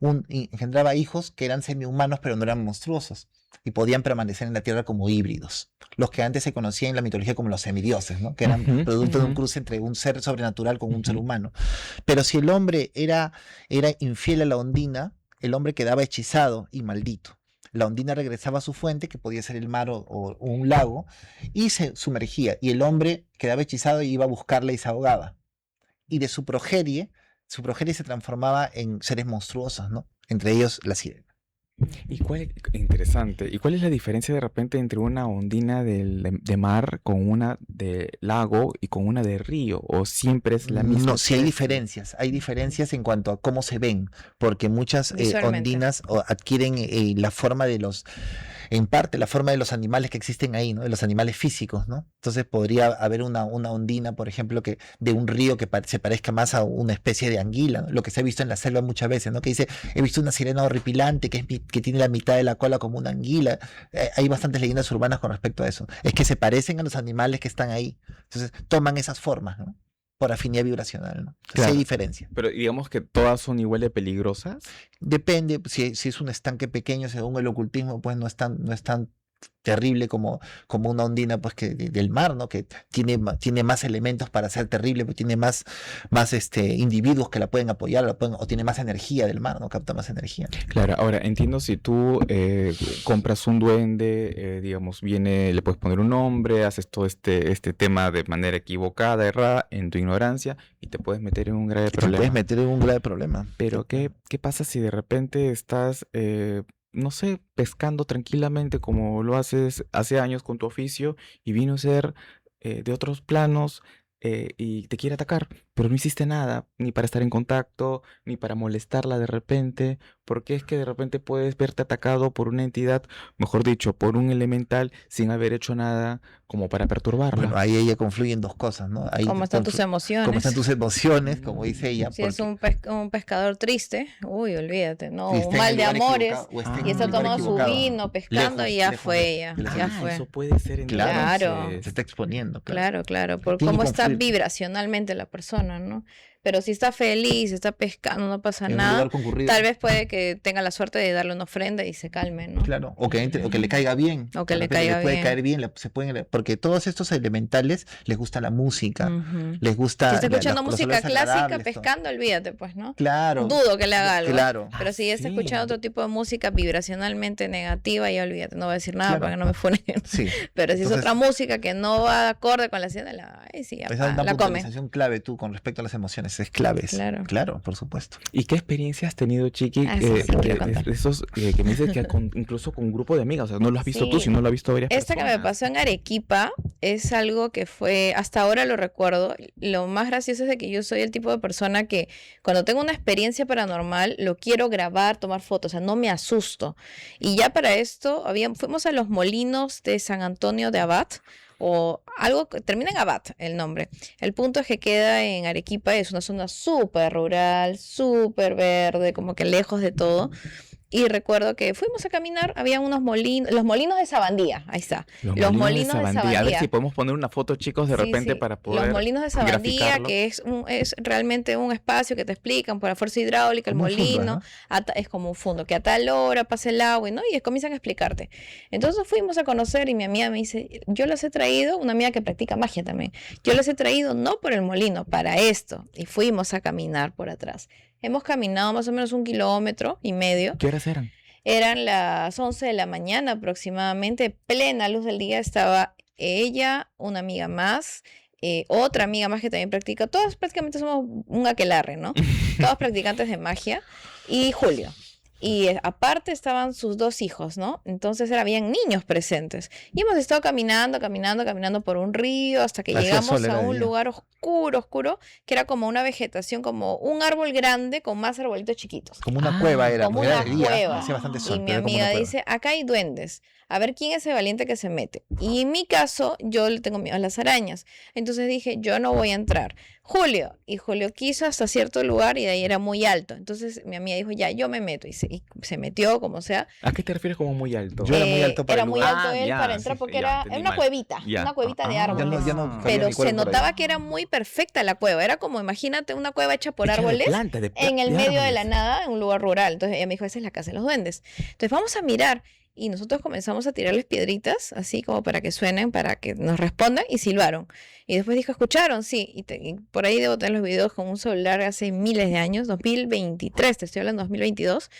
engendraba hijos que eran semihumanos pero no eran monstruosos y podían permanecer en la tierra como híbridos. Los que antes se conocían en la mitología como los semidioses, ¿no? Que eran Ujú, producto de un ujú, cruce entre un ser sobrenatural con un ser ujú. humano. Pero si el hombre era infiel a la ondina, el hombre quedaba hechizado y maldito. La ondina regresaba a su fuente, que podía ser el mar o un lago, y se sumergía. Y el hombre quedaba hechizado y iba a buscarla y se ahogaba. Y de su progenie se transformaba en seres monstruosos, ¿no? Entre ellos la sirena. Interesante. ¿Y cuál es la diferencia de repente entre una ondina de mar con una de lago y con una de río? ¿O siempre es la misma No, sí especie? hay diferencias en cuanto a cómo se ven, porque muchas Visualmente. ondinas adquieren la forma de en parte, la forma de los animales que existen ahí, ¿no? De los animales físicos, ¿no? Entonces podría haber una ondina, por ejemplo, que de un río que se parezca más a una especie de anguila, ¿no? Lo que se ha visto en la selva muchas veces, ¿no? Que dice, he visto una sirena horripilante que tiene la mitad de la cola como una anguila. Hay bastantes leyendas urbanas con respecto a eso. Es que se parecen a los animales que están ahí. Entonces toman esas formas, ¿no? Por afinidad vibracional, ¿no? Sí hay Claro, diferencia. pero digamos que todas son igual de peligrosas. Depende, si es un estanque pequeño, según el ocultismo, pues no es tan terrible como una ondina pues del mar, ¿no? Que tiene más elementos para ser terrible, pues tiene más individuos que la pueden apoyar, o tiene más energía del mar, ¿no? Capta más energía. Claro, ahora entiendo si tú compras un duende, digamos, viene, le puedes poner un nombre, haces todo este tema de manera equivocada, errada, en tu ignorancia, y te puedes meter en un grave Y te puedes problema. meter en un grave problema. Pero ¿qué pasa si de repente estás, no sé, pescando tranquilamente como lo haces hace años con tu oficio y vino a ser de otros planos y te quiere atacar, pero no hiciste nada, ni para estar en contacto, ni para molestarla de repente, porque es que de repente puedes verte atacado por una entidad, mejor dicho, por un elemental sin haber hecho nada como para Bueno, perturbarla? ahí ella confluyen dos cosas, ¿no? Ahí ¿Cómo están tus cómo están emociones? tus emociones, como dice ella, Si es porque un pescador triste, uy, olvídate, no, si un está en mal el de lugar amores equivocado o está y en está el lugar tomando su equivocado, vino, pescando y ya lejos fue ella, de las ya emociones. fue. Eso puede ser Claro. Se entonces. está exponiendo, claro. Claro, claro, por Tiene que cómo está confluir vibracionalmente la persona, ¿no? Pero si está feliz, está pescando, no pasa en un nada, lugar concurrido. tal vez puede que tenga la suerte de darle una ofrenda y se calme, ¿no? Claro, o que le caiga bien. O que De le repente caiga puede bien. caer bien, porque todos estos elementales les gusta la música, Ujú. les Si gusta está escuchando los música olores clásica agradables, todo. pescando, olvídate, pues, ¿no? Claro, Dudo que le haga algo. claro, Pero si ya está Sí. escuchando otro tipo de música vibracionalmente negativa, ya olvídate, no voy a decir nada Claro. para que no me funen. sí. Pero si es Entonces, otra música que no va acorde con la escena, ahí sí, ya esa es una la come. puntualización clave tú con respecto a las emociones, es clave. Claro. Claro, por supuesto. ¿Y qué experiencia has tenido, Chiqui, Ah, sí, sí, quiero contar. de esos que me dices que incluso con un grupo de amigas? O sea, no lo has visto tú, Sí. sino lo has visto varias Esta que me personas. pasó en Arequipa es algo que fue, hasta ahora lo recuerdo. Lo más gracioso es de que yo soy el tipo de persona que cuando tengo una experiencia paranormal lo quiero grabar, tomar fotos, o sea, no me asusto. Y ya para esto fuimos a los molinos de San Antonio de Abad o algo que termina en Abad el nombre. El punto es que queda en Arequipa, es una zona súper rural, súper verde, como que lejos de todo. Y recuerdo que fuimos a caminar, había unos molinos, los molinos de Sabandía, ahí está. Los molinos de Sabandía. A ver si podemos poner una foto, chicos, de repente para poder Los molinos de Sabandía, graficarlo. que es realmente un espacio que te explican por la fuerza hidráulica, el Como un molino, fundo, ¿no? es como un fondo, que a tal hora pasa el agua, ¿no? Y comienzan a explicarte. Entonces fuimos a conocer y mi amiga me dice, yo les he traído, una amiga que practica magia también, yo les he traído no por el molino, para esto. Y fuimos a caminar por atrás. Hemos caminado más o menos 1,5 kilómetros. ¿Qué horas eran? Eran las 11 de la mañana aproximadamente, plena luz del día, estaba ella, una amiga más, otra amiga más que también practica, todos prácticamente somos un aquelarre, ¿no? Todos practicantes de magia, y Julio. Y aparte estaban sus 2 hijos, ¿no? Entonces habían niños presentes. Y hemos estado caminando por un río hasta que Hacía llegamos sol, a era de un día. lugar oscuro, que era como una vegetación, como un árbol grande con más arbolitos chiquitos. Como una cueva era, como porque era una de día, cueva. hacía bastante Y sol, mi pero era como una amiga cueva. dice, acá hay duendes. A ver quién es el valiente que se mete. Y en mi caso, yo le tengo miedo a las arañas. Entonces dije, yo no voy a entrar. Julio. Y Julio quiso hasta cierto lugar y de ahí era muy alto. Entonces mi amiga dijo, ya, yo me meto. Y se metió, como sea. ¿A qué te refieres como muy alto? Yo era muy alto para Era el muy lugar. alto él Ya, para entrar sí, porque ya, era entendí una mal. cuevita. Ya. Una cuevita de Ah, árboles. Ya no cabía Pero mi cuerpo se por ahí. notaba que era muy perfecta la cueva. Era como, imagínate, una cueva hecha por Hecha de árboles planta, en el de medio de la árboles. nada, en un lugar rural. Entonces ella me dijo, esa es la casa de los duendes. Entonces vamos a mirar. Y nosotros comenzamos a tirarles piedritas, así como para que suenen, para que nos respondan, y silbaron. Y después dijo, ¿escucharon? Sí. Y por ahí debo tener los videos con un celular hace miles de años, 2023, te estoy hablando 2022.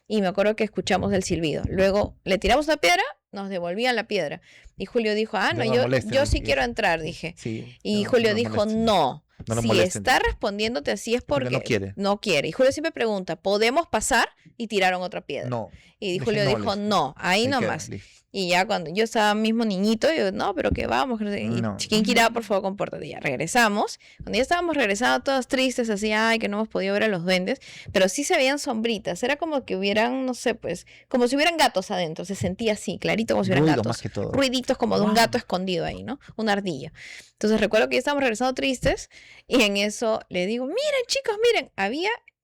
Y me acuerdo que escuchamos el silbido. Luego le tiramos la piedra, nos devolvían la piedra. Y Julio dijo, no, Ya no molesten, yo sí y- quiero entrar, dije. Sí, Y no, Julio no dijo, molesten. no, No lo si molesten. está respondiéndote así es Porque porque no quiere. Y Julio siempre pregunta, ¿podemos pasar? Y tiraron otra piedra. No. Y Dije, Julio no, dijo, listo. no, ahí Ahí queda, nomás. listo. Y ya cuando yo estaba mismo niñito, yo, no, pero que vamos. Que no sé qué. Y No. Chiquinquirá, por favor, compórtate. Ya regresamos. Cuando ya estábamos regresando todos tristes, así, ay, que no hemos podido ver a los duendes, pero sí se veían sombritas. Era como que hubieran, no sé, pues, como si hubieran gatos adentro. Se sentía así, clarito, como si hubieran Ruido gatos. más que todo. Ruiditos como de un Wow. gato escondido ahí, ¿no? Una ardilla. Entonces recuerdo que ya estábamos regresando tristes y en eso le digo, miren chicos, miren,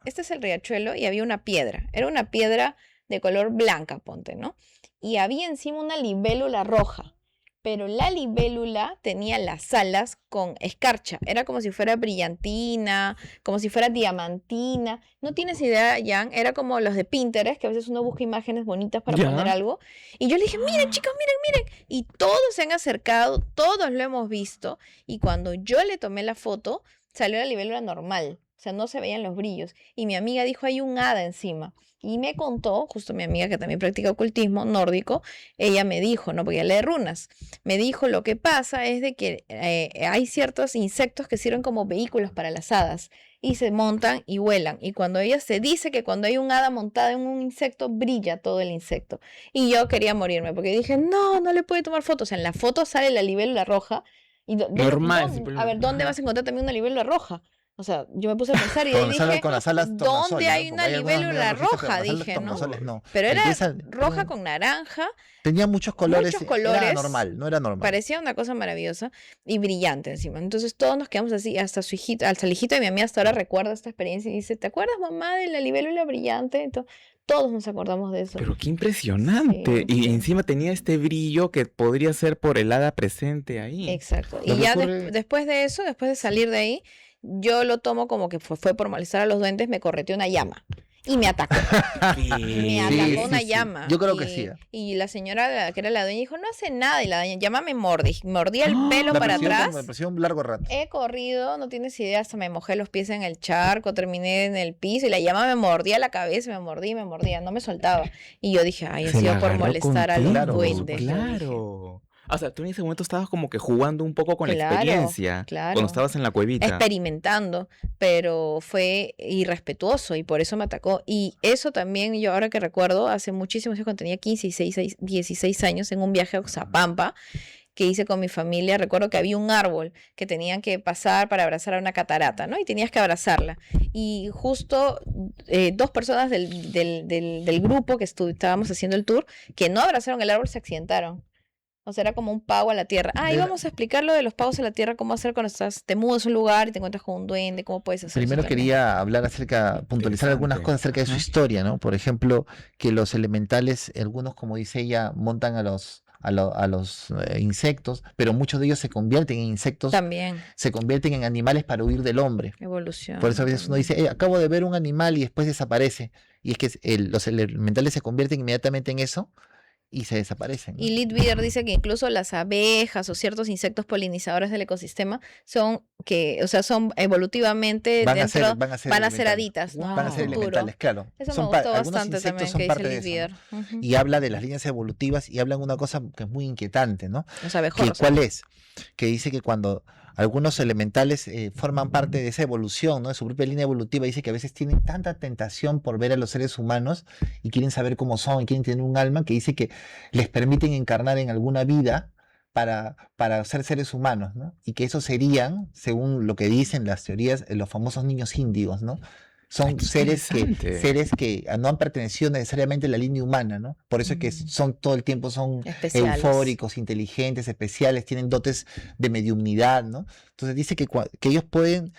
este es el riachuelo y había una piedra. Era una piedra de color blanca, ponte, ¿no? Y había encima una libélula roja, pero la libélula tenía las alas con escarcha. Era como si fuera brillantina, como si fuera diamantina. No tienes idea, Jan, era como los de Pinterest, que a veces uno busca imágenes bonitas para Ya. poner algo. Y yo le dije, miren chicos, miren. Y todos se han acercado, todos lo hemos visto. Y cuando yo le tomé la foto, salió la libélula normal. O sea, no se veían los brillos. Y mi amiga dijo, hay un hada encima. Y me contó, justo mi amiga que también practica ocultismo nórdico, ella me dijo, no, porque ella lee runas, me dijo, lo que pasa es de que hay ciertos insectos que sirven como vehículos para las hadas y se montan y vuelan. Y cuando ella se dice que cuando hay un hada montada en un insecto, brilla todo el insecto. Y yo quería morirme porque dije, no le puede tomar fotos. En la foto sale la libélula roja. Y Normal, a ver, ¿dónde ajá. vas a encontrar también una libélula roja? O sea, yo me puse a pensar y Con ahí las alas- dije, con las alas ¿dónde tornasoles, hay ¿no? una Porque hay algunas libélula medio rojitas, roja? pero las alas Dije, ¿no? tornasoles no. Pero era Empieza- roja con naranja, Tenía muchos colores. muchos colores. Era normal, no era normal. parecía una cosa maravillosa y brillante encima. Entonces todos nos quedamos así, hasta el hijito de mi amiga hasta ahora recuerda esta experiencia y dice, ¿te acuerdas, mamá, de la libélula brillante? Entonces, todos nos acordamos de eso. Pero qué impresionante. Sí, Y sí. encima tenía este brillo que podría ser por el hada presente ahí. Exacto. Lo Y que ya ocurre- después de eso, después de salir de ahí, yo lo tomo como que fue por molestar a los duendes, me correteó una llama y me atacó. Me atacó una llama. Yo creo que sí. Y la señora, que era la dueña, dijo, no hace nada. Y la llama me mordía el ¡Ah! pelo La para presión, atrás. Me pareció un largo rato. He corrido, no tienes idea, hasta me mojé los pies en el charco, terminé en el piso y la llama me mordía la cabeza, me mordía, no me soltaba. Y yo dije, ay, ha Se la sido por agarró molestar a los contigo, duendes. yo dije. Claro. O sea, tú en ese momento estabas como que jugando un poco con la Claro, experiencia. claro. Cuando estabas en la cuevita. Experimentando, pero fue irrespetuoso y por eso me atacó. Y eso también, yo ahora que recuerdo, hace muchísimos años, cuando tenía 15 y 16 años, en un viaje a Oxapampa, que hice con mi familia, recuerdo que había un árbol que tenían que pasar para abrazar a una catarata, ¿no? Y tenías que abrazarla. Y justo 2 personas del grupo que estábamos haciendo el tour, que no abrazaron el árbol, se accidentaron. O sea, era como un pago a la tierra. Ah, y De- vamos a explicar lo de los pagos a la tierra, cómo hacer cuando te mudas a un lugar y te encuentras con un duende, cómo puedes hacer eso Primero también. quería hablar puntualizar algunas Interesante. cosas acerca de su Ajá. historia, ¿no? Por ejemplo, que los elementales, algunos, como dice ella, montan a los insectos, pero muchos de ellos se convierten en insectos, También, se convierten en animales para huir del hombre. Por eso evolución a veces uno también. dice, acabo de ver un animal y después desaparece. Y es que los elementales se convierten inmediatamente en eso y se desaparecen, Y ¿no? Lidbier dice que incluso las abejas o ciertos insectos polinizadores del ecosistema son evolutivamente Van a ser van a ser elementales. haditas, ¿no? Van En a un ser Wow. futuro. elementales, claro. Eso me gustó Algunos bastante insectos también que son dice parte de eso, ¿no? Lidbier. Ujú. Y habla de las líneas evolutivas y hablan una cosa que es muy inquietante, ¿no? Los Que abejorros ¿cuál hablan. es? Que dice que cuando algunos elementales forman parte de esa evolución, ¿no? De su propia línea evolutiva, dice que a veces tienen tanta tentación por ver a los seres humanos y quieren saber cómo son y quieren tener un alma, que dice que les permiten encarnar en alguna vida para ser seres humanos, ¿no? Y que esos serían, según lo que dicen las teorías, los famosos niños índigos, ¿no? Ay, Son qué interesante. seres que no han pertenecido necesariamente a la línea humana, ¿no? Por eso es que Mm. son todo el tiempo son Especiales. eufóricos, inteligentes, especiales, tienen dotes de mediumnidad, ¿no? Entonces dice que ellos pueden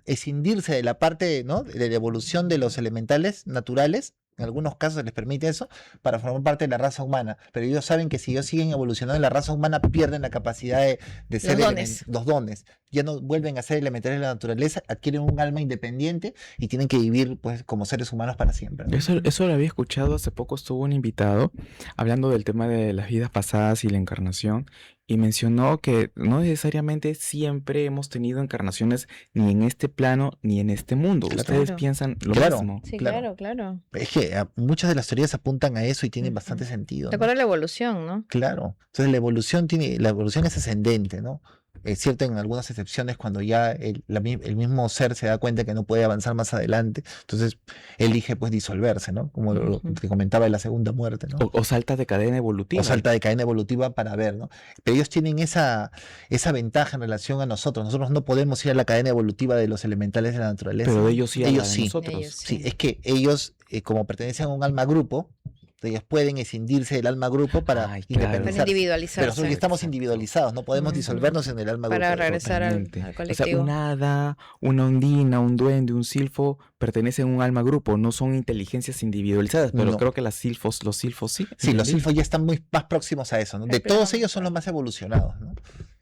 escindirse de la parte, ¿no? De la evolución de los elementales naturales. En algunos casos se les permite eso para formar parte de la raza humana, pero ellos saben que si ellos siguen evolucionando en la raza humana pierden la capacidad de ser Los dones. los dones, ya no vuelven a ser elementales de la naturaleza, adquieren un alma independiente y tienen que vivir pues como seres humanos para siempre, ¿no? Eso lo había escuchado, hace poco estuvo un invitado hablando del tema de las vidas pasadas y la encarnación y mencionó que no necesariamente siempre hemos tenido encarnaciones ni en este plano ni en este mundo. Claro. ¿Ustedes Claro. piensan lo Claro. mismo? Sí, Claro. claro. Es que muchas de las teorías apuntan a eso y tienen Ujú. bastante sentido, ¿no? Recuerda la evolución, ¿no? Claro. Entonces la evolución es ascendente, ¿no? Es cierto en algunas excepciones cuando ya el mismo ser se da cuenta que no puede avanzar más adelante, entonces elige pues disolverse, ¿no? Como lo Ujú. que comentaba de la segunda muerte, ¿no? O salta de cadena evolutiva. O salta de cadena evolutiva para ver, ¿no? Pero ellos tienen esa ventaja en relación a nosotros. Nosotros no podemos ir a la cadena evolutiva de los elementales de la naturaleza. Pero ¿no? ellos sí a la Ellos de sí. nosotros. Ellos Sí, sí. es que ellos, como pertenecen a un alma grupo, ellos pueden escindirse del alma grupo para Ay, claro. Para independizarse. individualizarse. Pero nosotros ya estamos Exacto. individualizados, no podemos Ujú. disolvernos en el alma Para grupo. regresar al Totalmente. O sea, colectivo. una hada, una ondina, un duende, un silfo pertenecen a un alma grupo, no son inteligencias individualizadas, pero No. creo que los silfos sí. Sí, los ¿entendí? silfos ya están más próximos a eso, ¿no? De todos ellos son los más evolucionados, ¿no?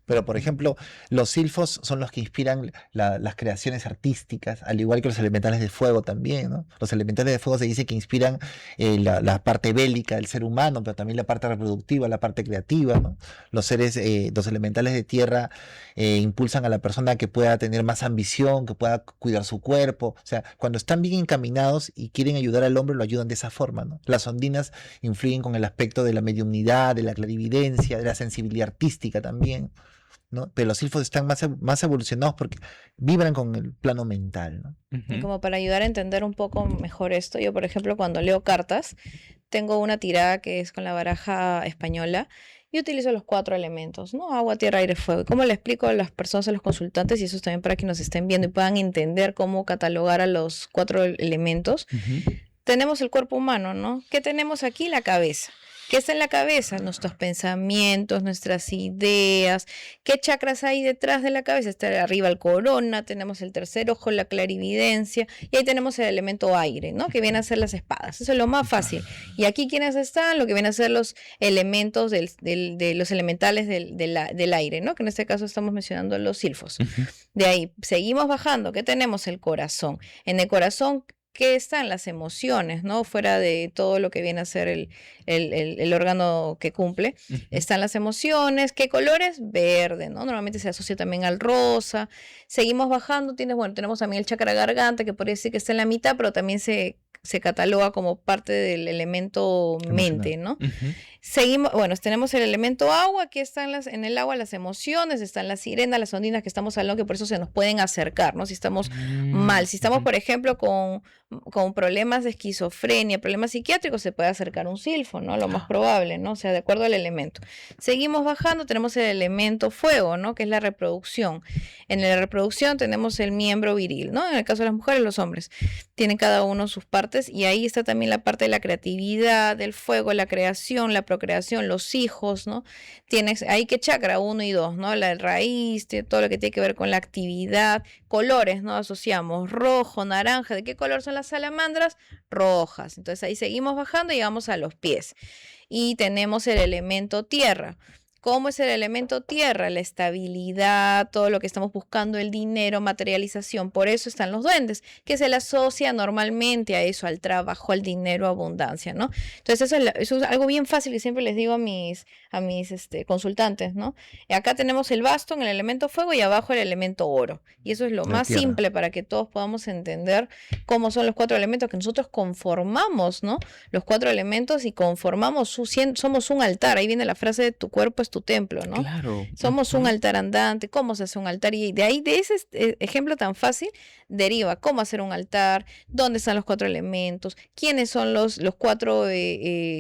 Pero, por ejemplo, los silfos son los que inspiran las creaciones artísticas, al igual que los elementales de fuego también, ¿no? Los elementales de fuego se dice que inspiran la parte bélica del ser humano, pero también la parte reproductiva, la parte creativa, ¿no? Los elementales de tierra impulsan a la persona que pueda tener más ambición, que pueda cuidar su cuerpo. O sea, cuando están bien encaminados y quieren ayudar al hombre, lo ayudan de esa forma, ¿no? Las ondinas influyen con el aspecto de la mediumnidad, de la clarividencia, de la sensibilidad artística también, ¿no? Pero los silfos están más evolucionados porque vibran con el plano mental, ¿no? Y Ujú. como para ayudar a entender un poco mejor esto, yo por ejemplo cuando leo cartas, tengo una tirada que es con la baraja española y utilizo los 4 elementos, ¿no? Agua, tierra, aire, fuego. ¿Y cómo le explico a las personas, a los consultantes, y eso es también para que nos estén viendo y puedan entender cómo catalogar a los 4 elementos? Ujú. Tenemos el cuerpo humano, ¿no? ¿Qué tenemos aquí? La cabeza. ¿Qué está en la cabeza? Nuestros pensamientos, nuestras ideas. ¿Qué chakras hay detrás de la cabeza? Está arriba el corona, tenemos el tercer ojo, la clarividencia, y ahí tenemos el elemento aire, ¿no? Que viene a ser las espadas. Eso es lo más fácil. Y aquí, ¿quiénes están? Lo que viene a ser los elementos de los elementales del aire, ¿no? Que en este caso estamos mencionando los silfos. Ujú. De ahí, seguimos bajando. ¿Qué tenemos? El corazón. En el corazón, ¿qué están? Las emociones, ¿no? Fuera de todo lo que viene a ser el órgano que cumple. Ujú. Están las emociones. ¿Qué colores? Verde, ¿no? Normalmente se asocia también al rosa. Seguimos bajando. Tenemos también el chakra garganta, que podría decir que está en la mitad, pero también se cataloga como parte del elemento mente, ¿no? Ujú. Seguimos, bueno, tenemos el elemento agua, aquí están en el agua las emociones, están las sirenas, las ondinas que estamos hablando, que por eso se nos pueden acercar, ¿no? Si estamos mal, si estamos, Ujú. por ejemplo, con problemas de esquizofrenia, problemas psiquiátricos, se puede acercar un silfo, ¿no? Lo más probable, ¿no? O sea, de acuerdo al elemento. Seguimos bajando, tenemos el elemento fuego, ¿no? Que es la reproducción. En la reproducción tenemos el miembro viril, ¿no? En el caso de las mujeres, los hombres. Tienen cada uno sus partes y ahí está también la parte de la creatividad, del fuego, la creación, la procreación, los hijos, ¿no? Tienes ahí que chakra 1 y 2, ¿no? La raíz, todo lo que tiene que ver con la actividad, colores, ¿no? Asociamos rojo, naranja. ¿De qué color son las salamandras? Rojas. Entonces ahí seguimos bajando y llegamos a los pies. Y tenemos el elemento tierra. ¿Cómo es el elemento tierra? La estabilidad, todo lo que estamos buscando, el dinero, materialización. Por eso están los duendes, que se le asocia normalmente a eso, al trabajo, al dinero, abundancia, ¿no? Entonces eso es algo bien fácil que siempre les digo a mis consultantes, ¿no? Acá tenemos el bastón, el elemento fuego y abajo el elemento oro. Y eso es lo más simple para que todos podamos entender cómo son los 4 elementos que nosotros conformamos, ¿no? Los 4 elementos y conformamos, somos un altar. Ahí viene la frase de tu cuerpo es tu templo, ¿no? Claro. Somos un altar andante. ¿Cómo se hace un altar? Y de ahí, de ese ejemplo tan fácil, deriva cómo hacer un altar, dónde están los 4 elementos, quiénes son los 4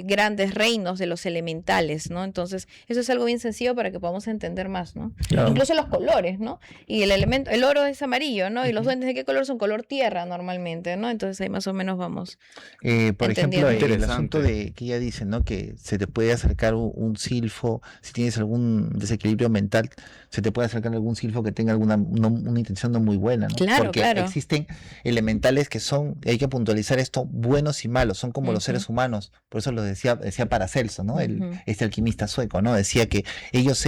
grandes reinos de los elementales, ¿no? Entonces, eso es algo bien sencillo para que podamos entender más, ¿no? Claro. Incluso los colores, ¿no? Y el oro es amarillo, ¿no? Y los duendes, ¿de qué color son? Color tierra normalmente, ¿no? Entonces ahí más o menos vamos Por ejemplo, entendiendo. el asunto de que ella dice, ¿no? Que se te puede acercar un silfo, si tienes algún desequilibrio mental, se te puede acercar algún silfo que tenga una intención no muy buena, ¿no? Claro, porque claro. existen elementales que son, hay que puntualizar esto, buenos y malos, son como los seres humanos. Por eso lo decía Paracelso, ¿no? Este alquimista sueco, ¿no? Decía que ellos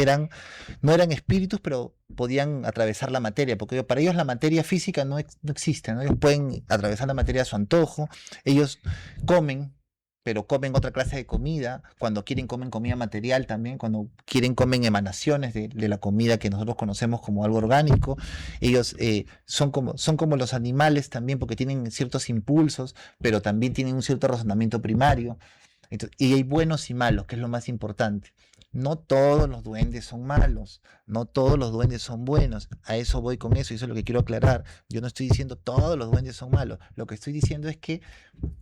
no eran espíritus, pero podían atravesar la materia, porque para ellos la materia física no existe, ¿no? Ellos pueden atravesar la materia a su antojo, ellos comen, pero comen otra clase de comida. Cuando quieren comen comida material también, cuando quieren comen emanaciones de la comida que nosotros conocemos como algo orgánico. Ellos son como los animales también, porque tienen ciertos impulsos, pero también tienen un cierto razonamiento primario. Entonces, y hay buenos y malos, que es lo más importante. No todos los duendes son malos, no todos los duendes son buenos. A eso voy con eso, y eso es lo que quiero aclarar. Yo no estoy diciendo todos los duendes son malos. Lo que estoy diciendo es que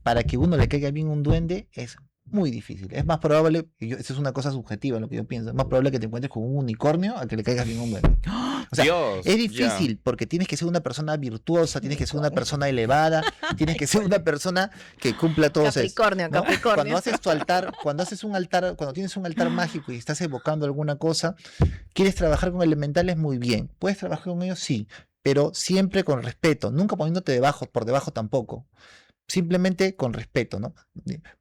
para que uno le caiga bien un duende es muy difícil. Es más probable, eso es una cosa subjetiva lo que yo pienso, es más probable que te encuentres con un unicornio a que le caigas bien un duende. O sea, Dios, es difícil porque tienes que ser una persona virtuosa, tienes que ser una persona elevada, tienes que ser una persona que cumpla todos Capricornio, ¿no? Capricornio. Cuando haces tu altar, cuando tienes un altar mágico y estás evocando alguna cosa, quieres trabajar con elementales muy bien. ¿Puedes trabajar con ellos? Sí, pero siempre con respeto, nunca poniéndote por debajo tampoco. Simplemente con respeto, ¿no?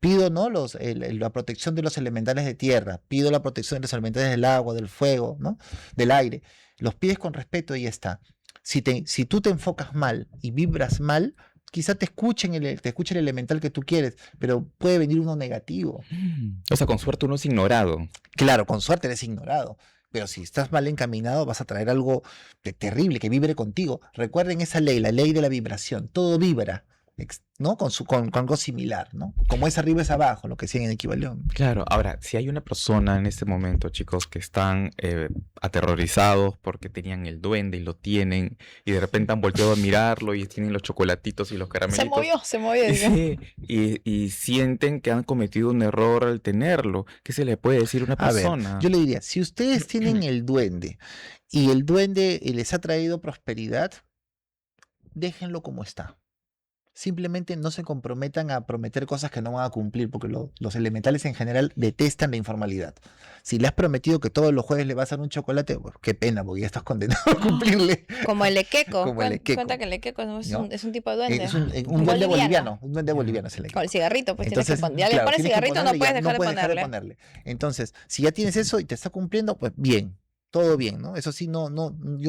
Pido, ¿no? La protección de los elementales de tierra, pido la protección de los elementales del agua, del fuego, ¿no? Del aire. Los pides con respeto y ya está. Si tú te enfocas mal y vibras mal, quizá te escuche el elemental que tú quieres, pero puede venir uno negativo. O sea, con suerte uno es ignorado. Claro, con suerte eres ignorado. Pero si estás mal encaminado, vas a traer algo terrible que vibre contigo. Recuerden esa ley, la ley de la vibración. Todo vibra, ¿no? Con algo similar, ¿no? Como es arriba es abajo, lo que decían en Equivalión. Claro, ahora, si hay una persona en este momento, chicos, que están aterrorizados porque tenían el duende y lo tienen, y de repente han volteado a mirarlo y tienen los chocolatitos y los caramelitos. Se movió. Sí, y sienten que han cometido un error al tenerlo. ¿Qué se le puede decir a una persona? A ver, yo le diría, si ustedes tienen el duende y el duende les ha traído prosperidad, déjenlo como está. Simplemente no se comprometan a prometer cosas que no van a cumplir, porque los elementales en general detestan la informalidad. Si le has prometido que todos los jueves le vas a dar un chocolate, bueno, qué pena, porque ya estás condenado a cumplirle. Como el equeco. Como el equeco. Cuenta que el equeco es ¿No? un tipo de duende. Es un duende boliviano. Un duende boliviano es el equeco. Con el cigarrito, pues Entonces, tienes que ponerle. Ya le claro, pones tienes que cigarrito, no ponerle, puedes ya dejar no puedes de dejar ponerle. Entonces, si ya tienes eso y te está cumpliendo, pues bien. Todo bien, ¿no? Eso sí, yo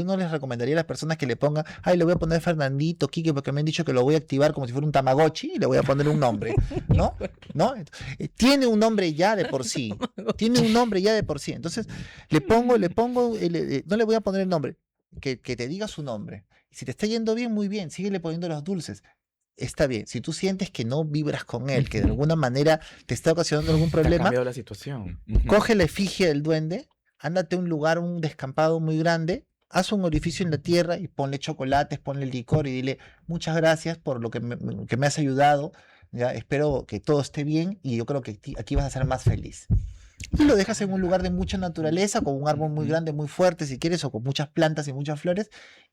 no les recomendaría a las personas que le pongan, le voy a poner Fernandito, Quique, porque me han dicho que lo voy a activar como si fuera un Tamagotchi y le voy a poner un nombre, ¿no? ¿No? Tiene un nombre ya de por sí. Tiene un nombre ya de por sí. Entonces, no le voy a poner el nombre, que te diga su nombre. Si te está yendo bien, muy bien, síguele poniendo los dulces. Está bien. Si tú sientes que no vibras con él, que de alguna manera te está ocasionando algún Te ha problema, cambiado la situación. coge la efigie del duende, ándate a un lugar, un descampado muy grande, haz un orificio en la tierra y ponle chocolates, ponle licor y dile muchas gracias por lo que me has ayudado, ya, espero que todo esté bien y yo creo que aquí vas a ser más feliz. y lo dejas en un lugar de mucha naturaleza, con un árbol muy grande, muy fuerte, si quieres, o con muchas plantas y muchas flores,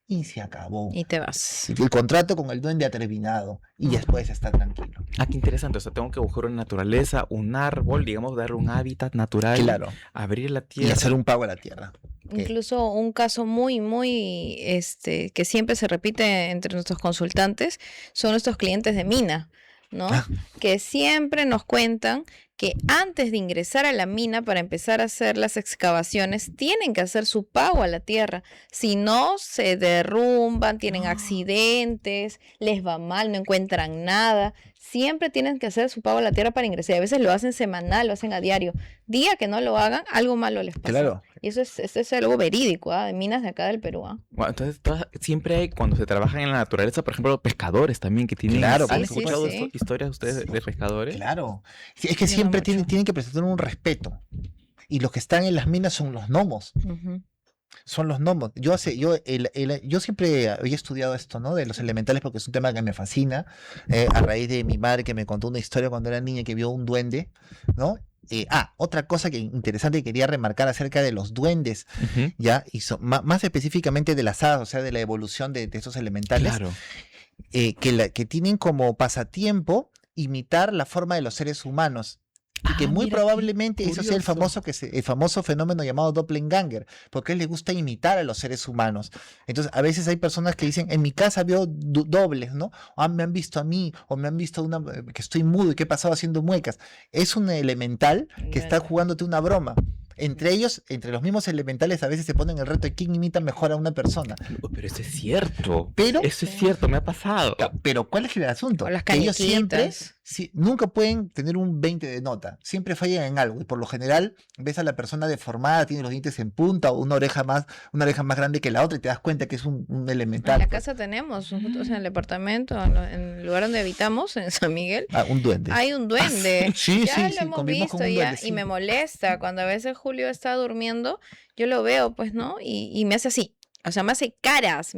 y se acabó. Y te vas. El contrato con el duende ha terminado y después está tranquilo. Ah, qué interesante. O sea, tengo que buscar una naturaleza, un árbol, digamos, darle un hábitat natural, Claro. abrir la Y tierra. hacer un pago a la tierra. Incluso un caso muy, que siempre se repite entre nuestros consultantes son nuestros clientes de mina, ¿no? Ah. Que siempre nos cuentan que antes de ingresar a la mina para empezar a hacer las excavaciones, tienen que hacer su pago a la tierra. Si no, se derrumban, tienen accidentes, les va mal, no encuentran nada. Siempre tienen que hacer su pago a la tierra para ingresar. A veces lo hacen semanal, lo hacen a diario. Día que no lo hagan, algo malo les pasa. Claro. Y eso es algo verídico, ¿ah? De minas de acá del Perú, ¿ah? Bueno, entonces, siempre hay, cuando se trabaja en la naturaleza, por ejemplo, pescadores también que tienen... Claro, ¿Han sí, sí, escuchado sí. historias ustedes de pescadores? Claro. Sí, es que Yo no siempre mucho. tienen que presentar un respeto. Y los que están en las minas son los gnomos. Ujú. Son los gnomos. Yo siempre había estudiado esto, ¿no? De los elementales porque es un tema que me fascina. A raíz de mi madre que me contó una historia cuando era niña que vio un duende, ¿no? Otra cosa que interesante que quería remarcar acerca de los duendes, Ujú. ¿ya? Más específicamente de las hadas, o sea, de la evolución de estos elementales, Claro. que tienen como pasatiempo imitar la forma de los seres humanos. Y que Ah, muy mira, qué probablemente eso sea curioso. el famoso fenómeno llamado doppelganger, porque a él le gusta imitar a los seres humanos. Entonces, a veces hay personas que dicen, en mi casa veo dobles, ¿no? Me han visto a mí, o me han visto que estoy mudo y que he pasado haciendo muecas. Es un elemental que está Duende. jugándote una broma. Entre ellos, entre los mismos elementales, a veces se ponen el reto de quién imita mejor a una persona. Pero eso es cierto. Pero- Eso es cierto, me ha pasado. Pero ¿cuál es el asunto? O las Que ellos siempre canequitas. nunca pueden tener un 20 de nota, siempre fallan en algo y por lo general ves a la persona deformada, tiene los dientes en punta o una oreja más grande que la otra y te das cuenta que es un elemental. En la pues. casa tenemos, nosotros en el departamento, en el lugar donde habitamos, en San Miguel, Un duende. hay un duende. Sí, Ya sí, lo sí, hemos convivimos con visto un ya duende, y sí. me molesta cuando a veces Julio está durmiendo, yo lo veo, pues, ¿no? Y me hace así, o sea, me hace caras.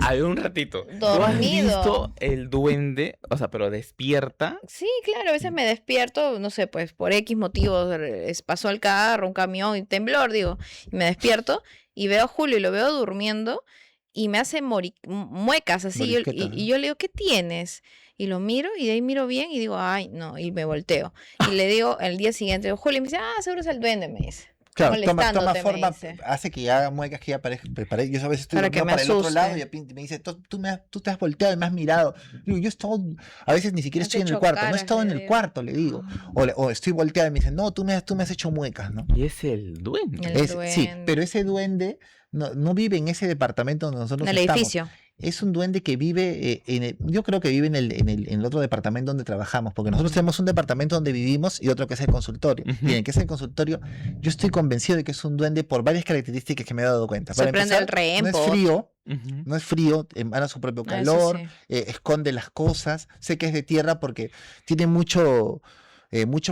A ver, un ratito. ¿Tú has Dormido. visto el duende? O sea, pero despierta. Sí, claro, a veces me despierto, no sé, pues por X motivos, pasó el carro, un camión, y temblor, digo, y me despierto y veo a Julio y lo veo durmiendo y me hace muecas así, y Morisquetas, ¿no? yo le digo, ¿qué tienes? Y lo miro y de ahí miro bien y digo, ay, no, y me volteo. Y le digo el día siguiente, digo, Julio, y me dice, seguro es el duende, me dice. Claro, toma Molestándote, me forma, dice. hace que haga muecas que ya parezca. Yo a veces estoy Para que durmiendo me para el otro asuste. lado y me dice, tú te has volteado y me has mirado. Digo, yo estoy, a veces ni siquiera Me has estoy en el hecho cuarto, no he caras, estado en le el digo. cuarto, le digo. O estoy volteado y me dice, no, tú me has hecho muecas, ¿no? Y es el duende. El Sí, duende. pero ese duende no vive en ese departamento donde nosotros En el estamos. edificio. Es un duende que vive, yo creo que vive en el otro departamento donde trabajamos, porque nosotros tenemos un departamento donde vivimos y otro que es el consultorio. Ujú. Y en el que es el consultorio, yo estoy convencido de que es un duende por varias características que me he dado cuenta. Se Para prende el empezar, no es rempo. frío, Ujú. no es frío, emana su propio Ah, eso calor, sí. esconde las cosas. Sé que es de tierra porque tiene mucho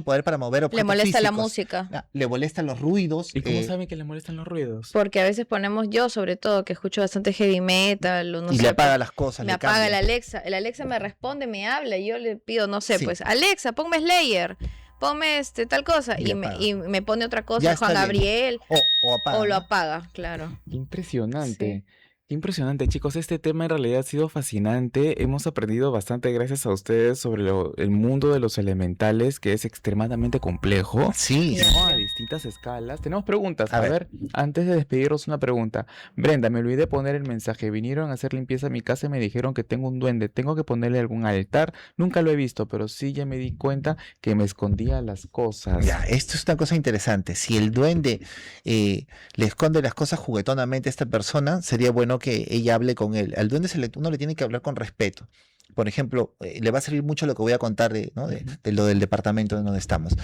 poder para mover objetos Le molesta la físicos. música. Le molestan los ruidos. ¿Y cómo saben que le molestan los ruidos? Porque a veces ponemos yo, sobre todo, que escucho bastante heavy metal, o no y sé, le apaga pues, las cosas, me le apaga cambia. el Alexa. El Alexa me responde, me habla, y yo le pido, no sé, Sí. pues, Alexa, ponme Slayer, ponme tal cosa, Y y apaga. me pone otra Ya cosa, está Juan bien. Gabriel, O apaga. o lo ¿no? apaga, claro. Qué impresionante. Qué impresionante, chicos. Este tema en realidad ha sido fascinante. Hemos aprendido bastante gracias a ustedes sobre el mundo de los elementales, que es extremadamente complejo. Sí, Ya. sí. ¿No? A distintas escalas. Tenemos preguntas. A A ver. ver, antes de despedirnos, una pregunta. Brenda, me olvidé poner el mensaje. Vinieron a hacer limpieza a mi casa y me dijeron que tengo un duende. ¿Tengo que ponerle algún altar? Nunca lo he visto, pero sí ya me di cuenta que me escondía las cosas. Ya, esto es una cosa interesante. Si el duende le esconde las cosas juguetonamente a esta persona, sería bueno que ella hable con él. Al duende uno le tiene que hablar con respeto. Por ejemplo, le va a servir mucho lo que voy a contar ¿no? de lo del departamento en donde estamos.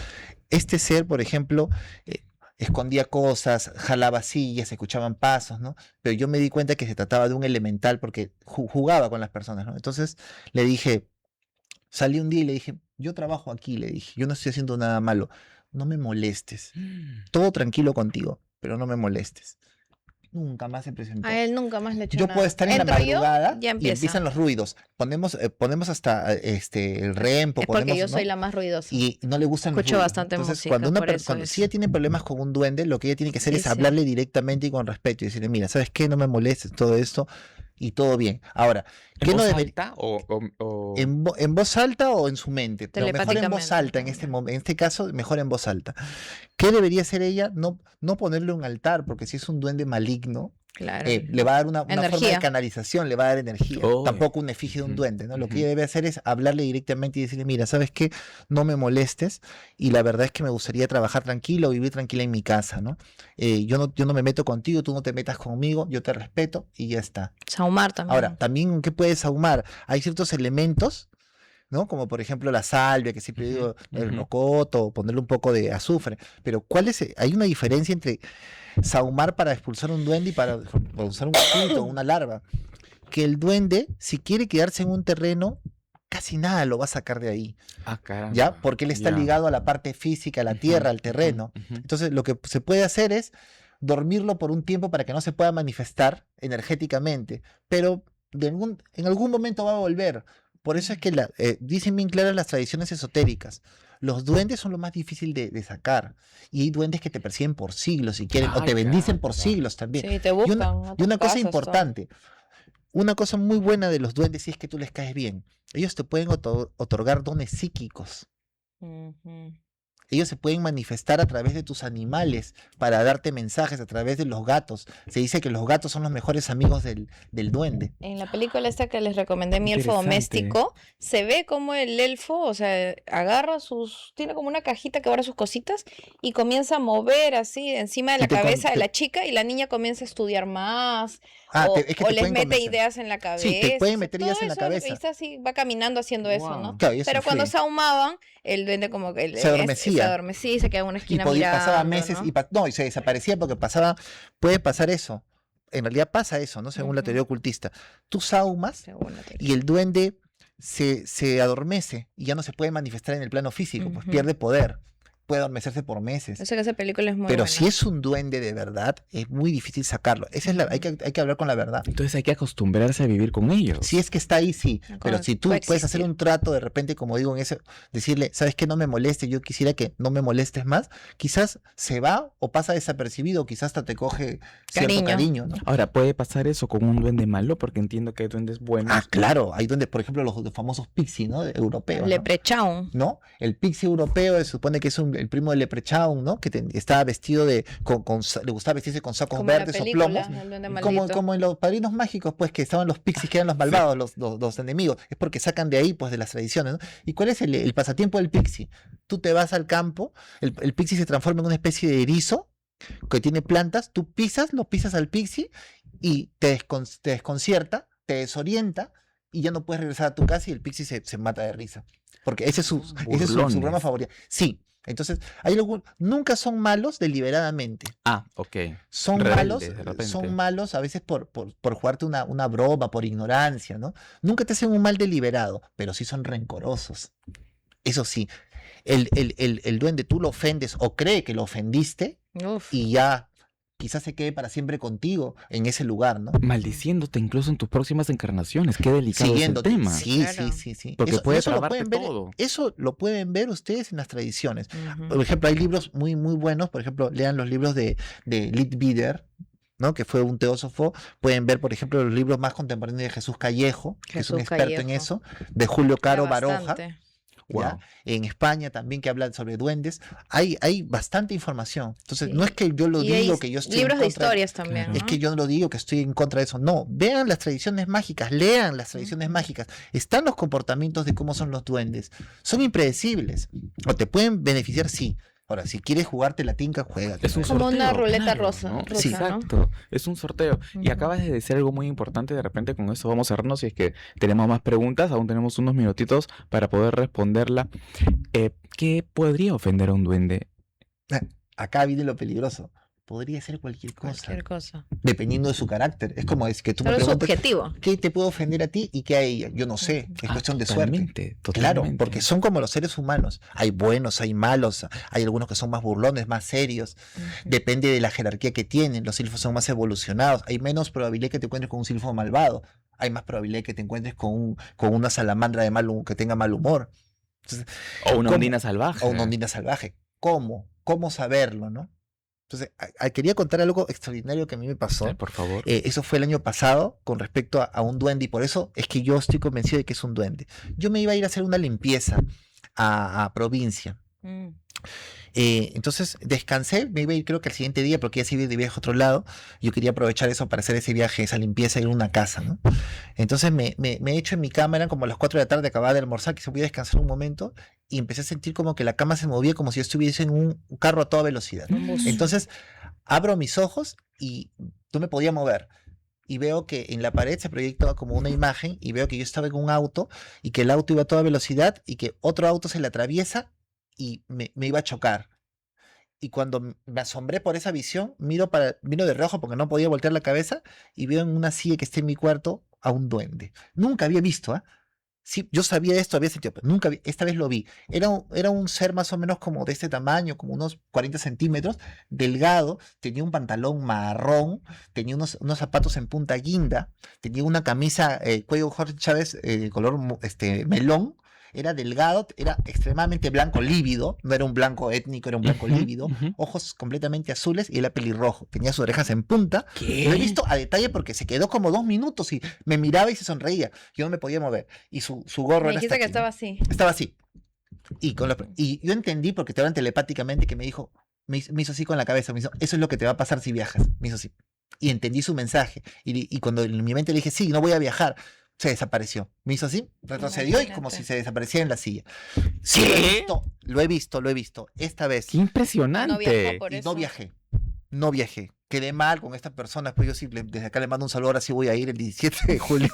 Este ser, por ejemplo, escondía cosas, jalaba sillas, escuchaban pasos, ¿no? Pero yo me di cuenta que se trataba de un elemental porque jugaba con las personas, ¿no? Entonces le dije, salí un día y le dije, yo trabajo aquí, le dije, yo no estoy haciendo nada malo, no me molestes, todo tranquilo contigo, pero no me molestes. nunca más se presentó. A él nunca más le he hecho Yo nada. puedo estar en la Entro yo, madrugada ya y empieza. empiezan los ruidos. Ponemos hasta el rempo, Es porque ponemos, yo ¿no? soy la más ruidosa. Y no le gustan los Escucho ruidos. bastante Entonces, música, cuando por eso cuando es. si ella tiene problemas con un duende, lo que ella tiene que hacer Sí, es sí. hablarle directamente y con respeto y decirle, mira, ¿sabes qué? No me molestes todo esto y todo bien. Ahora, ¿qué ¿En no voz debería? alta o- En voz alta o en su mente, pero mejor en voz Telepáticamente. alta en este caso, mejor en voz alta. ¿Qué debería hacer ella? No ponerle un altar, porque si es un duende maligno, Claro. le va a dar una forma de Energía. canalización, le va a dar energía. Oh, Tampoco una efigie de un ujú, duende, ¿no? Lo que ujú. ella debe hacer es hablarle directamente y decirle, mira, ¿sabes qué? No me molestes y la verdad es que me gustaría trabajar tranquilo, vivir tranquila en mi casa, ¿no? Yo no me meto contigo, tú no te metas conmigo, yo te respeto y ya está. Saumar también. Ahora, también, ¿qué puedes ahumar? Hay ciertos elementos, ¿no? Como por ejemplo la salvia, que siempre digo, el ujú. rocoto, ponerle un poco de azufre. Pero hay una diferencia entre sahumar para expulsar un duende y para expulsar un espíritu o una larva. Que el duende, si quiere quedarse en un terreno, casi nada lo va a sacar de ahí, Ah, caramba. ¿ya? Porque él está Ya. ligado a la parte física, a la Ujú, tierra, al ujú, terreno. ujú. Entonces, lo que se puede hacer es dormirlo por un tiempo para que no se pueda manifestar energéticamente, pero en algún momento va a volver. Por eso es que dicen bien claras las tradiciones esotéricas. Los duendes son lo más difícil de sacar. Y hay duendes que te persiguen por siglos si quieren, o Ay, te bendicen por caramba. siglos también. Sí, te Y buscan. una, a y una tus cosa casas, todo. importante, una cosa muy buena de los duendes, si es que tú les caes bien, ellos te pueden otorgar dones psíquicos. Ujú. Ellos se pueden manifestar a través de tus animales para darte mensajes, a través de los gatos. Se dice que los gatos son los mejores amigos del duende. En la película esta que les recomendé, Mi elfo Interesante. doméstico, se ve como el elfo, o sea, tiene como una cajita que guarda sus cositas y comienza a mover así encima de Y la te con- cabeza de te- la chica y la niña comienza a estudiar más Es que o te les pueden mete convencer. ideas en la cabeza. Sí, te pueden o sea, meter ideas todo en la eso, cabeza. y está así, va caminando haciendo eso, ¿no? Wow. Claro, y eso Pero cuando influye. se ahumaban, el duende como que Se adormecía. se adormecía y se quedaba en una Y esquina pasaba mirando, meses ¿no? y se desaparecía porque puede pasar eso. En realidad pasa eso, ¿no? Según la Ujú. teoría ocultista. Tú saumas Según la teoría. y el duende se adormece y ya no se puede manifestar en el plano físico, pues Ujú. pierde poder. Puede adormecerse por meses. Eso que esa película es muy Pero buena. si es un duende de verdad, es muy difícil sacarlo. Hay que hablar con la verdad. Entonces hay que acostumbrarse a vivir con ellos. Si es que está ahí, sí. Pero Con- si tú puede puedes hacer existir. un trato de repente, como digo, decirle, ¿sabes qué? No me moleste, yo quisiera que no me molestes más, quizás se va o pasa desapercibido, quizás hasta te coge cierto Cariño. cariño, ¿no? Ahora, ¿puede pasar eso con un duende malo? Porque entiendo que hay duendes buenos. Ah, claro, hay donde, por ejemplo, los famosos pixie, ¿no? Europeos, ¿no? Leprechaun. ¿No? El pixie europeo se supone que es el primo del leprechaun, ¿no? Que estaba vestido le gustaba vestirse con sacos Como en la verdes o película, plomos. el duende Como, maldito. como en los Padrinos Mágicos, pues, que estaban los pixies, que eran los malvados, los enemigos. Es porque sacan de ahí, pues, de las tradiciones, ¿no? ¿Y cuál es el pasatiempo del pixie? Tú te vas al campo, el pixie se transforma en una especie de erizo que tiene plantas, tú lo pisas al pixie y te desconcierta, te desorienta y ya no puedes regresar a tu casa y el pixie se mata de risa. Porque ese es su Burlones. rama favorita. Sí. Entonces, nunca son malos deliberadamente. Ah, ok. Son Rebeldes, de repente. son malos a veces por jugarte una broma, por ignorancia, ¿no? Nunca te hacen un mal deliberado, pero sí son rencorosos. Eso sí, el duende tú lo ofendes o cree que lo ofendiste Uf. y ya quizás se quede para siempre contigo en ese lugar, ¿no? Maldiciéndote incluso en tus próximas encarnaciones. Qué delicado Siguiéndote. es el tema. Sí, Claro. sí. Porque puede lo trabarte pueden ver, todo. eso lo pueden ver ustedes en las tradiciones. Ujú. Por ejemplo, hay libros muy, muy buenos. Por ejemplo, lean los libros de Leadbeater, ¿no? Que fue un teósofo. Pueden ver, por ejemplo, los libros más contemporáneos de Jesús Callejo, que es un Jesús experto en Callejo. eso, de Julio Caro Era Baroja, bastante. Wow. ¿ya? En España también, que hablan sobre duendes. Hay bastante información. Entonces, Sí. no es que yo lo Y hay digo, que yo estoy libros en de contra historias también, Claro. ¿no? es que yo no lo digo que estoy en contra de eso. No, vean las tradiciones mágicas, lean las tradiciones Ujú. mágicas. Están los comportamientos de cómo son los duendes. Son impredecibles. O te pueden beneficiar, sí. Ahora, si quieres jugarte la tinca, juega. Es un Como una sorteo, ruleta claro, rusa, ¿no? rusa, Sí. ¿no? Exacto, es un sorteo. Y Ujú. acabas de decir algo muy importante, de repente con eso vamos a cerrarnos, si es que tenemos más preguntas, aún tenemos unos minutitos para poder responderla. ¿Qué podría ofender a un duende? Acá viene lo peligroso. podría ser cualquier cosa, Cualquier cosa. dependiendo de su carácter. Es como es que tú me Solo preguntas, subjetivo. ¿qué te puede ofender a ti y qué a ella? Yo no sé, es cuestión de suerte. Totalmente, Claro, totalmente. porque son como los seres humanos. Hay buenos, hay malos, hay algunos que son más burlones, más serios. Depende de la jerarquía que tienen. Los silfos son más evolucionados. Hay menos probabilidad que te encuentres con un silfo malvado. Hay más probabilidad que te encuentres con una salamandra de que tenga mal humor. Entonces, O una ¿cómo? ondina salvaje. O una ondina salvaje. ¿Cómo? ¿Cómo saberlo, no? Entonces, quería contar algo extraordinario que a mí me pasó. Por favor. Eso fue el año pasado con respecto a un duende y por eso es que yo estoy convencido de que es un duende. Yo me iba a ir a hacer una limpieza a provincia. Mm. Entonces descansé, me iba a ir creo que al siguiente día porque ya se iba de viaje a otro lado. Yo quería aprovechar eso para hacer ese viaje, esa limpieza, ir a una casa, ¿no? Entonces me he hecho en mi cama, eran como las 4 de la tarde, acababa de almorzar, que se podía descansar un momento y empecé a sentir como que la cama se movía como si yo estuviese en un carro a toda velocidad. Un bus. Entonces abro mis ojos y no me podía mover. Y veo que en la pared se proyectaba como una imagen y veo que yo estaba en un auto y que el auto iba a toda velocidad y que otro auto se le atraviesa y me iba a chocar. Y cuando me asombré por esa visión, miro de reojo porque no podía voltear la cabeza y veo en una silla que está en mi cuarto a un duende. Nunca había visto, ¿ah? Sí, yo sabía esto, había sentido, pero nunca esta vez lo vi. Era un ser más o menos como de este tamaño, como unos 40 centímetros, delgado, tenía un pantalón marrón, tenía unos zapatos en punta guinda, tenía una camisa cuello Jorge Chávez color melón. Era delgado, era extremadamente blanco, lívido, no era un blanco étnico, era un blanco lívido, ojos completamente azules y era pelirrojo, tenía sus orejas en punta. ¿Qué? Lo he visto a detalle porque se quedó como 2 minutos y me miraba y se sonreía, yo no me podía mover, y su gorro Me era dijiste hasta que aquí, ¿no? estaba así. Estaba así, y yo entendí porque te hablan telepáticamente que me dijo, me hizo así con la cabeza, me hizo, eso es lo que te va a pasar si viajas, me hizo así, y entendí su mensaje, y cuando en mi mente le dije, sí, no voy a viajar, se desapareció. Me hizo así, retrocedió y como Imagínate. si se desapareciera en la silla. Sí, ¿Qué? lo he visto. Esta vez. ¡Qué impresionante! No viajó por Y eso. no viajé. Quedé mal con esta persona, pues yo sí, desde acá le mando un saludo, ahora sí voy a ir el 17 de julio.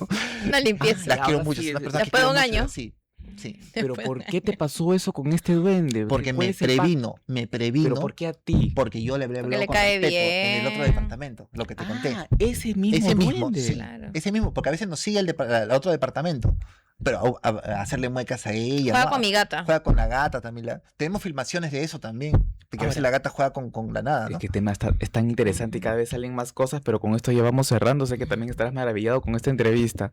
Una limpieza. Las quiero ahora mucho, sí, son unas personas que después de quiero un mucho, año. Sí, sí. Pero Después ¿por de qué te pasó eso con este duende? Porque ¿Cuál me es el previno, ¿Pero por qué a ti? porque yo le hablé Porque le con cae respeto en el otro bien. departamento, lo que te conté. Ah, ese mismo Ese mismo, duende. sí. Claro. Ese mismo, porque a veces nos sigue al otro departamento, pero a hacerle muecas a ella. Juega ¿no? con mi gata. Juega con la gata también. Tenemos filmaciones de eso también, porque a veces Ahora, la gata juega con la nada, ¿no? Es que el tema es tan interesante y cada vez salen más cosas, pero con esto ya vamos cerrando. Sé que también estarás maravillado con esta entrevista.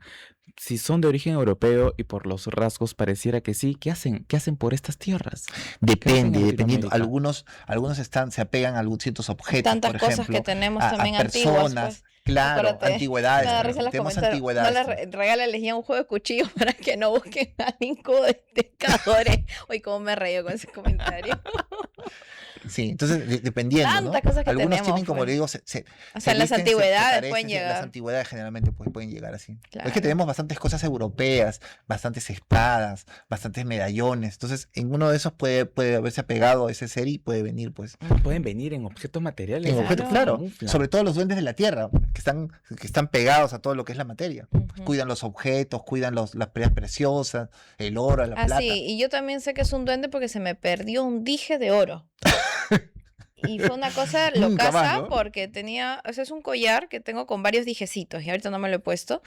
Si son de origen europeo y por los rasgos pareciera que sí, ¿qué hacen? ¿Qué hacen por estas tierras? Depende, en dependiendo. Latinoamérica? Algunos se apegan a ciertos objetos, Tantas por cosas ejemplo, que tenemos a también antiguas. personas, Pues. claro, Acuérdate, antigüedades. me da risa las Tenemos comentarios. antigüedades. No les regálales ya un juego de cuchillos para que no busquen a ningún de pescadores. Uy, cómo me reí con ese comentario. Sí, entonces dependiendo, ¿no? Tantas cosas que Algunos tenemos, tienen, como pues. le digo, O sea, se en las visten, antigüedades carecen, pueden sí, Las llegar. antigüedades generalmente pues, pueden llegar así. Es Claro. que tenemos bastantes cosas europeas, bastantes espadas, bastantes medallones. Entonces, en uno de esos puede haberse apegado a ese ser y puede venir, pues. Pueden venir en objetos materiales. En Claro. objetos, se claro. camuflan. Sobre todo los duendes de la tierra, que están pegados a todo lo que es la materia. Ujú. Cuidan los objetos, cuidan las piedras preciosas, el oro, la Ah, plata. sí, y yo también sé que es un duende porque se me perdió un dije de oro. Y fue una cosa Nunca locaza más, ¿no? porque tenía, o sea, es un collar que tengo con varios dijecitos y ahorita no me lo he puesto,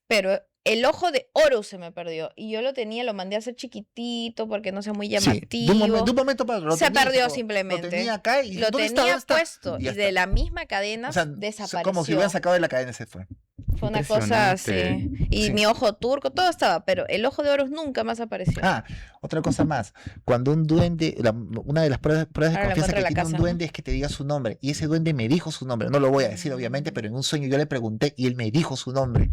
pero el ojo de oro se me perdió y yo lo tenía, lo mandé a hacer chiquitito porque no sea muy Sí, llamativo. de un momento para otro. Se perdió simplemente. Lo tenía acá y Lo ¿dónde está? tenía ¿Dónde está? puesto Y y ya de está. la misma cadena O sea, desapareció. como si hubieran sacado de la cadena y se fue. Fue una cosa así. Impresionante. Y Sí. mi ojo turco, todo estaba, pero el ojo de oro nunca más apareció. Ah, otra cosa más. Cuando un duende, una de las pruebas de Ahora lo confianza encuentro que en la tiene un casa, ¿no? duende es que te diga su nombre. Y ese duende me dijo su nombre. No lo voy a decir, obviamente, pero en un sueño yo le pregunté y él me dijo su nombre.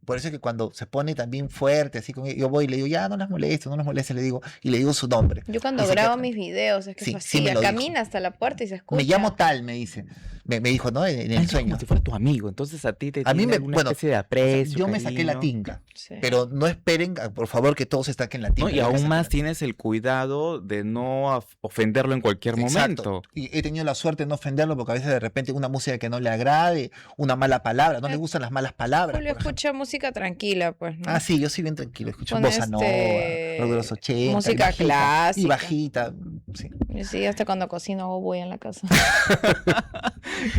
Por eso es que cuando se pone también fuerte, así yo voy y le digo, ya no las molestes, le digo, y le digo su nombre. Yo cuando Y se grabo queja. mis videos, es que Sí, es sí me fastidia. lo dijo. Camina hasta la puerta y se escucha. Me llamo tal, me dice. Me dijo, ¿no? En Ay, el es sueño. como si fuera tu amigo. Entonces a ti te A mí tiene me- alguna bueno, especie de O sea, aprecio, yo me saqué la cariño. tinga. Sí. Pero no esperen, por favor, que todos se saquen la tinga. No, y yo me aún saqué más la- tienes el cuidado de no ofenderlo en cualquier Exacto. momento. Y he tenido la suerte de no ofenderlo porque a veces de repente una música que no le agrade, una mala palabra, no le gustan las malas palabras. Julio por ejemplo. escucha música tranquila, pues, ¿no? Ah, sí, yo sí bien tranquilo, escucho Pone bossa nova, rock de los 80, música y bajita, clásica. y bajita, sí. Sí, hasta cuando cocino hago bulla en la casa.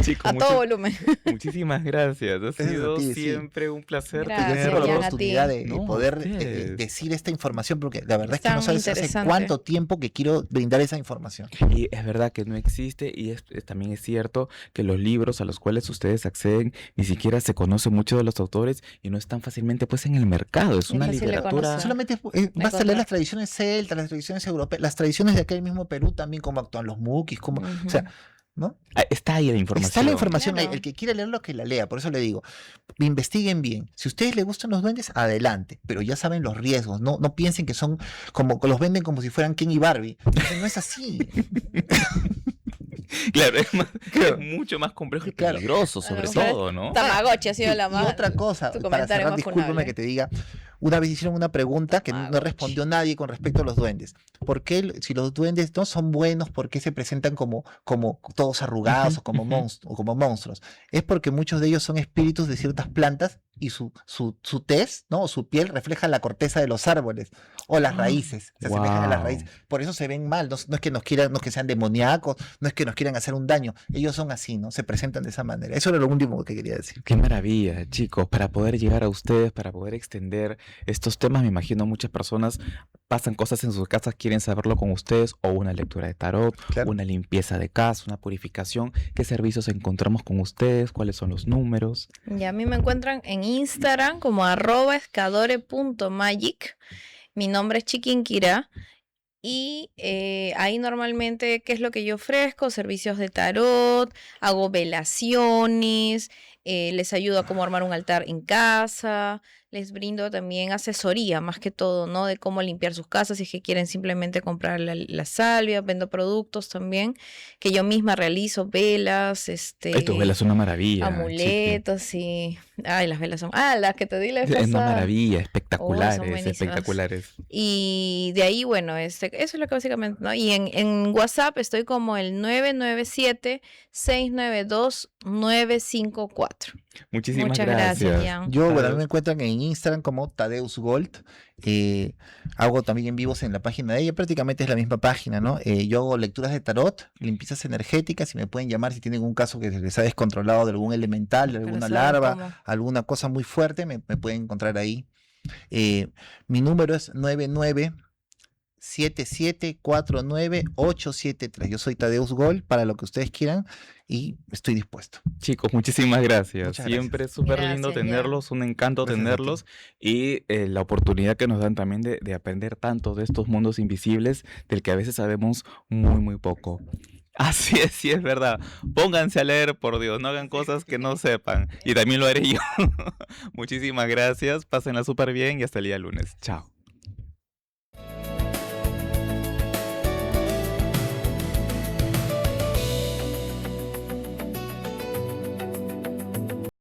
Chicos, A todo volumen. muchísimas gracias. Ha Gracias a sido ti, sí. siempre un placer Gracias, Gracias por la Jan, a oportunidad ti. de No, poder ustedes. decir esta información, porque la verdad es que Tan no sabes hace interesante. cuánto tiempo que quiero brindar esa información. Y es verdad que no existe y también es cierto que los libros a los cuales ustedes acceden ni siquiera se conoce mucho de los autores y no están fácilmente pues en el mercado. Es una Difícil de literatura... conocer. Solamente basta leer encontrar. las tradiciones celtas, las tradiciones europeas, las tradiciones de aquel mismo Perú también, cómo actúan los muquis, cómo, o sea, ¿no? Está ahí la información. Está la información ahí. Claro. El que quiera leerlo, que la lea. Por eso le digo, investiguen bien. Si a ustedes les gustan los duendes, adelante. Pero ya saben los riesgos. No piensen que son como, que los venden como si fueran Ken y Barbie. No es así. Claro, es Claro. mucho más complejo y Claro. peligroso sobre Bueno, todo, ¿no? Tamagotchi ha sido Sí, la y más. otra cosa, tu para comentario cerrar, más discúlpame funable. que te diga, una vez hicieron una pregunta que no Tamagotchi. respondió nadie con respecto a los duendes. ¿Por qué, si los duendes no son buenos, por qué se presentan como todos arrugados Ujú, o como, ujú. o como monstruos? Es porque muchos de ellos son espíritus de ciertas plantas y su tez, ¿no? O su piel refleja la corteza de los árboles o las raíces, se asemejan a las raíces. Wow. Por eso se ven mal, no es que nos quieran, no es que sean demoníacos, no es que nos quieran hacer un daño, ellos son así, ¿no? Se presentan de esa manera. Eso era lo último que quería decir. Qué maravilla, chicos, para poder llegar a ustedes, para poder extender estos temas, me imagino muchas personas pasan cosas en sus casas, quieren saberlo con ustedes, o una lectura de tarot, Claro. una limpieza de casa, una purificación. ¿Qué servicios encontramos con ustedes? ¿Cuáles son los números? Y a mí me encuentran en Instagram como @escadore.magic. Mi nombre es Chiquinquirá. Y ahí normalmente, ¿qué es lo que yo ofrezco? Servicios de tarot, hago velaciones, les ayudo a cómo armar un altar en casa, les brindo también asesoría, más que todo, ¿no? De cómo limpiar sus casas, si es que quieren simplemente comprar la salvia, vendo productos también, que yo misma realizo, velas, Tus velas son una maravilla, Chiqui. amuletos y... Ay, las velas son... Ah, las que te di la vez Es una pasada. maravilla, espectaculares, buenísimas. espectaculares. Y de ahí, bueno, eso es lo que básicamente, ¿no? Y en WhatsApp estoy como el 997-692-954. Muchísimas Muchas gracias, Jan. Yo, bueno, a mí Tadeo. me encuentran en Instagram como Tadeus Gold. Hago también en vivos en la página de ella, prácticamente es la misma página, ¿no? Yo hago lecturas de tarot, limpiezas energéticas y me pueden llamar si tienen un caso que se les ha descontrolado de algún elemental, de Para alguna saber larva, cómo. alguna cosa muy fuerte, me pueden encontrar ahí. Mi número es 9977498873. Yo soy Tadeus Gold para lo que ustedes quieran y estoy dispuesto. Chicos, muchísimas gracias. Muchas Siempre gracias. es súper lindo Gracias, Jan. tenerlos, un encanto Gracias a ti. tenerlos y la oportunidad que nos dan también de aprender tanto de estos mundos invisibles del que a veces sabemos muy, muy poco. Así es, sí es verdad. Pónganse a leer, por Dios, no hagan cosas que no sepan. Y también lo haré yo. Muchísimas gracias, pásenla súper bien y hasta el día lunes. Chao.